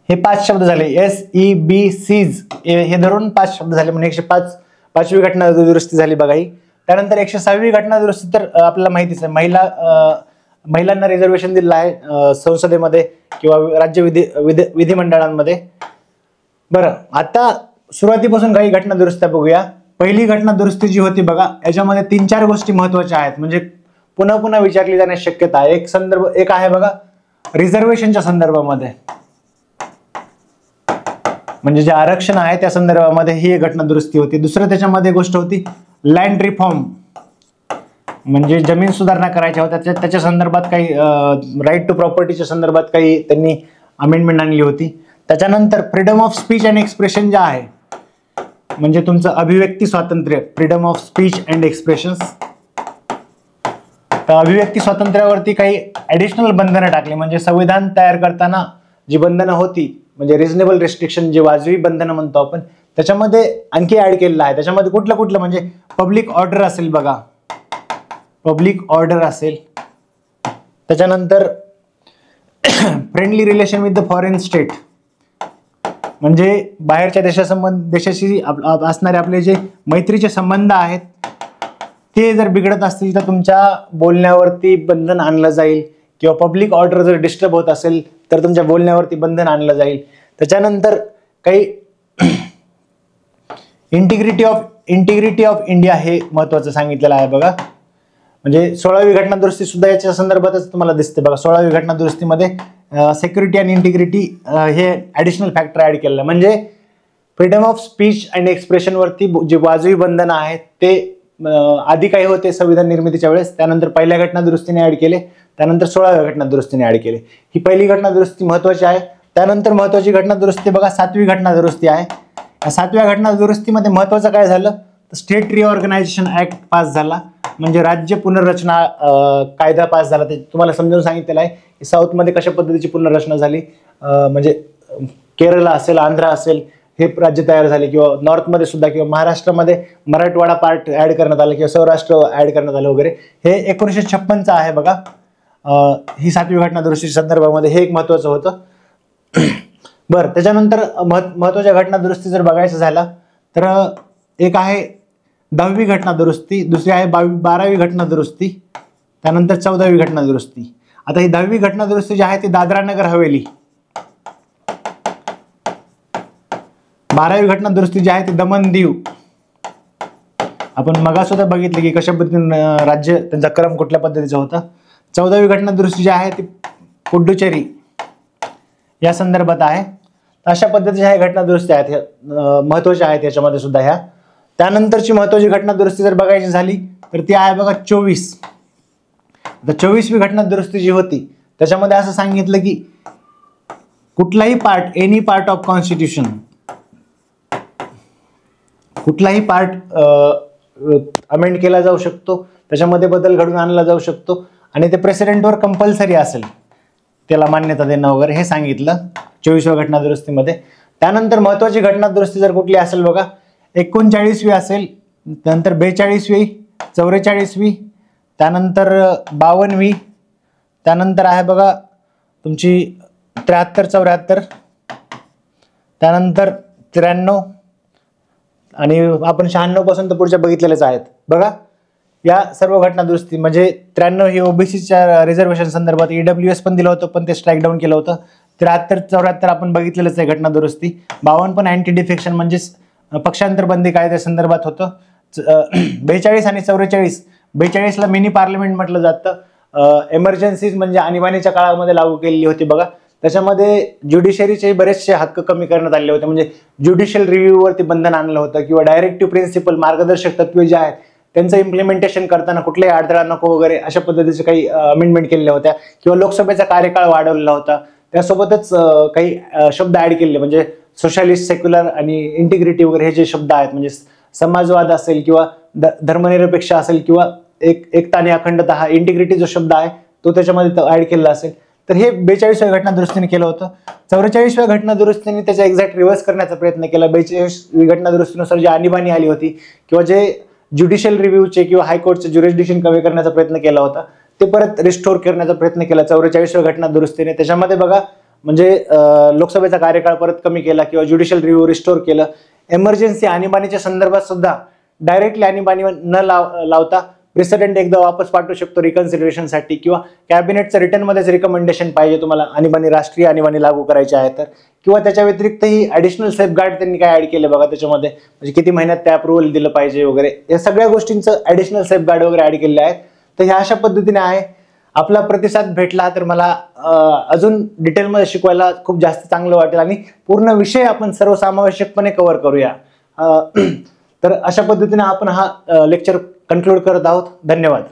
हे 5 शब्द झाले, SEBCs हे धरून 5 शब्द झाले, म्हणजे 105वी घटना दुरुस्ती झाली बघा ही. त्यानंतर 106वी घटना दुरुस्ती तर आपल्याला माहितीच आहे, महिलांना रिझर्वेशन दिलेलं आहे संसदेमध्ये किंवा राज्य विधिमंडळांमध्ये. बरं, आता सुरुवातीपासून काही घटना दुरुस्त्या बघूया. पहिली घटना दुरुस्ती जी होती बघा, याच्यामध्ये 3-4 गोष्टी महत्वाच्या आहेत, म्हणजे पुन्हा पुन्हा विचारली जाण्याची शक्यता आहे. एक आहे बघा रिझर्वेशनच्या संदर्भामध्ये, म्हणजे जे आरक्षण आहे त्या संदर्भामध्ये ही एक घटना दुरुस्ती होती. दुसरं त्याच्यामध्ये गोष्ट होती लँड रिफॉर्म, म्हणजे जमीन सुधारणा करायच्या होत्या, त्याच्या संदर्भात काही राईट टू प्रॉपर्टीच्या संदर्भात काही त्यांनी अमेंडमेंट आणली होती. त्याच्यानंतर freedom of speech and expression जे आहे, म्हणजे तुमचं अभिव्यक्ती स्वातंत्र्य, freedom of speech and expressions. तर अभिव्यक्ती स्वातंत्र्यावरती काही ऍडिशनल बंधनं टाकली, म्हणजे संविधान तयार करताना जी बंधनं होती, म्हणजे रिझनेबल रेस्ट्रिक्शन, जे वाजवी बंधनं म्हणतो आपण, त्याच्यामध्ये आणखी ऍड केलेलं आहे. त्याच्यामध्ये कुठलं म्हणजे पब्लिक ऑर्डर असेल बघा, पब्लिक ऑर्डर असेल. त्याच्यानंतर friendly relation with the foreign state, म्हणजे बाहेरच्या देशाशी असणारे आपले जे मैत्रीचे संबंध आहेत ते जर बिघडत असतील तर तुमच्या बोलण्यावरती बंधन आणलं जाईल, किंवा पब्लिक ऑर्डर जर डिस्टर्ब होत असेल तर तुमच्या बोलण्यावरती बंधन आणलं जाईल. त्याच्यानंतर काही इंटिग्रिटी ऑफ इंडिया हे महत्वाचं सांगितलेलं आहे बघा, म्हणजे 16वी घटना दुरुस्ती सुद्धा याच्या संदर्भातच तुम्हाला दिसते बघा. 16वी घटना दुरुस्तीमध्ये सिक्युरिटी आणि इंटिग्रिटी हे ऍडिशनल फॅक्टर ऍड केलेलं, म्हणजे freedom of speech and expression वरती जे वाजवी बंधन आहेत ते आधी काही होते संविधान निर्मितीच्या वेळेस, त्यानंतर पहिल्या घटना दुरुस्तीने ऍड केले, त्यानंतर 16व्या घटना दुरुस्तीने ऍड केले. ही पहिली घटना दुरुस्ती महत्वाची आहे. त्यानंतर महत्वाची घटना दुरुस्ती बघा 7वी घटना दुरुस्ती आहे. 7व्या घटना दुरुस्तीमध्ये महत्वाचं काय झालं तर स्टेट रिऑर्गनायझेशन ऍक्ट पास झाला, म्हणजे राज्य पुनर्रचना कायदा पास झाला. ते तुम्हाला समजावून सांगितलेलं आहे की साऊथमध्ये कशा पद्धतीची पुनर्रचना झाली, म्हणजे केरळ असेल, आंध्र असेल, हे राज्य तयार झाले, किंवा नॉर्थमध्ये सुद्धा, किंवा महाराष्ट्रामध्ये मराठवाडा पार्ट ऍड करण्यात आला, किंवा सौराष्ट्र ऍड करण्यात आलं वगैरे. हे 1956चं आहे बघा. ही 7वी घटना दुरुस्ती संदर्भामध्ये हे एक महत्वाचं होतं. बरं, त्याच्यानंतर महत्वाच्या घटना दुरुस्ती जर बघायचं झाला तर एक आहे 10वी घटना दुरुस्ती, दुसरी आहे 12वी घटना दुरुस्ती, त्यानंतर 14वी घटना दुरुस्ती. आता ही 10वी घटना दुरुस्ती जी आहे ती दादरा नगर हवेली, 12वी घटना दुरुस्ती जी आहे ती दमन दीव. आपण मगासुद्धा बघितले की कशा पद्धतीने राज्य त्यांचा क्रम कुठल्या पद्धतीचा होता. 14वी घटना दुरुस्ती जी आहे ती पुडुचेरी या संदर्भात आहे. अशा पद्धतीच्या ह्या घटना दुरुस्ती आहेत, महत्वाच्या आहेत याच्यामध्ये सुद्धा ह्या. त्यानंतरची महत्वाची घटना दुरुस्ती जर बघायची झाली तर ती आहे बघा 24. आता 24वी घटना दुरुस्ती जी होती त्याच्यामध्ये असं सांगितलं की कुठलाही part, any part of constitution, कुठलाही पार्ट अमेंड केला जाऊ शकतो, त्याच्यामध्ये बदल घडून आणला जाऊ शकतो, आणि ते प्रेसिडेंटवर कंपल्सरी असेल त्याला मान्यता देणं वगैरे, हे सांगितलं 24व्या घटना दुरुस्तीमध्ये. त्यानंतर महत्वाची घटना दुरुस्ती जर कुठली असेल बघा, 39वी असेल, त्यानंतर 42वी, 44वी, त्यानंतर 52वी, त्यानंतर आहे बघा तुमची 73-74, त्यानंतर 93, आणि आपण 96 पासून तर पुढच्या बघितलेल्याच आहेत बघा. या सर्व घटना दुरुस्ती, म्हणजे 93 ही ओबीसीच्या रिझर्वेशन संदर्भात, EWS पण दिलं होतं पण ते स्ट्राईक डाऊन केलं होतं. 73-74 आपण बघितलेलंच आहे घटना दुरुस्ती. 52 पण अँटी डिफेक्शन म्हणजे पक्षांतर बंदी कायद्या संदर्भात होतं. 42 आणि 44, 42ला मिनी पार्लमेंट म्हटलं जातं. एमर्जन्सीज म्हणजे आणीबाणीच्या काळामध्ये लागू केलेली होती बघा. त्याच्यामध्ये ज्युडिशरीचे बरेचसे हक्क कमी करण्यात आले होते, म्हणजे ज्युडिशियल रिव्ह्यूवरती बंधन आणलं होतं, किंवा डायरेक्टिव्ह प्रिन्सिपल, मार्गदर्शक तत्वे जे आहेत त्यांचं इम्प्लिमेंटेशन करताना कुठलाही अडथळा नको वगैरे अशा पद्धतीचे काही अमेंडमेंट केलेल्या होत्या, किंवा लोकसभेचा कार्यकाळ वाढवलेला होता. त्यासोबतच काही शब्द ऍड केले, म्हणजे सोशलिस्ट, सेक्युलर आणि इंटिग्रिटी वगैरे हे जे शब्द आहेत, म्हणजे समाजवाद असेल किंवा धर्मनिरपेक्ष असेल किंवा एकता आणि अखंडता, हा इंटिग्रिटी जो शब्द आहे तो त्याच्यामध्ये ऍड केलेला असेल. तर हे 42व्या घटना दुरुस्तीने केलं होतं. 44व्या घटना दुरुस्तीने त्याचा एक्झॅक्ट रिव्हर्स करण्याचा प्रयत्न केला. 42वी घटना दुरुस्तीनुसार जी आणीबाणी आली होती किंवा जे ज्युडिशियल रिव्ह्यूचे किंवा हायकोर्टचे ज्युरिस्डिक्शन कमी करण्याचा प्रयत्न केला होता ते परत रिस्टोर करण्याचा प्रयत्न केला 44व्या घटना दुरुस्तीने. त्याच्यामध्ये बघा म्हणजे लोकसभेचा कार्यकाळ परत कमी केला किंवा ज्युडिशियल रिव्ह्यू रिस्टोर केलं. एमर्जन्सी आणीबाणीच्या संदर्भात सुद्धा डायरेक्टली आणीबाणी न लावता प्रेसिडेंट एकदा वापस पाठवू शकतो रिकन्सिडरेशनसाठी, किंवा कॅबिनेटचं रिटर्नमध्येच रिकमेंडेशन पाहिजे तुम्हाला आणीबाणी, राष्ट्रीय आणीबाणी लागू करायची आहे तर, किंवा त्याच्या व्यतिरिक्तही ॲडिशनल सेफगार्ड त्यांनी काय ॲड केले बघा त्याच्यामध्ये, म्हणजे किती महिन्यात ते अप्रुव्हल दिलं पाहिजे वगैरे, या सगळ्या गोष्टींचं ॲडिशनल सेफगार्ड वगैरे ॲड केले आहेत. तर ह्या अशा पद्धतीने आहे. आपला प्रतिसाद भेटला तर मला अजून डिटेलमध्ये शिकवायला खूप जास्त चांगलं वाटेल आणि पूर्ण विषय आपण सर्वसमावेशकपणे कव्हर करूया. तर अशा पद्धतीने आपण हा लेक्चर कन्क्लूड करत आहोत. धन्यवाद.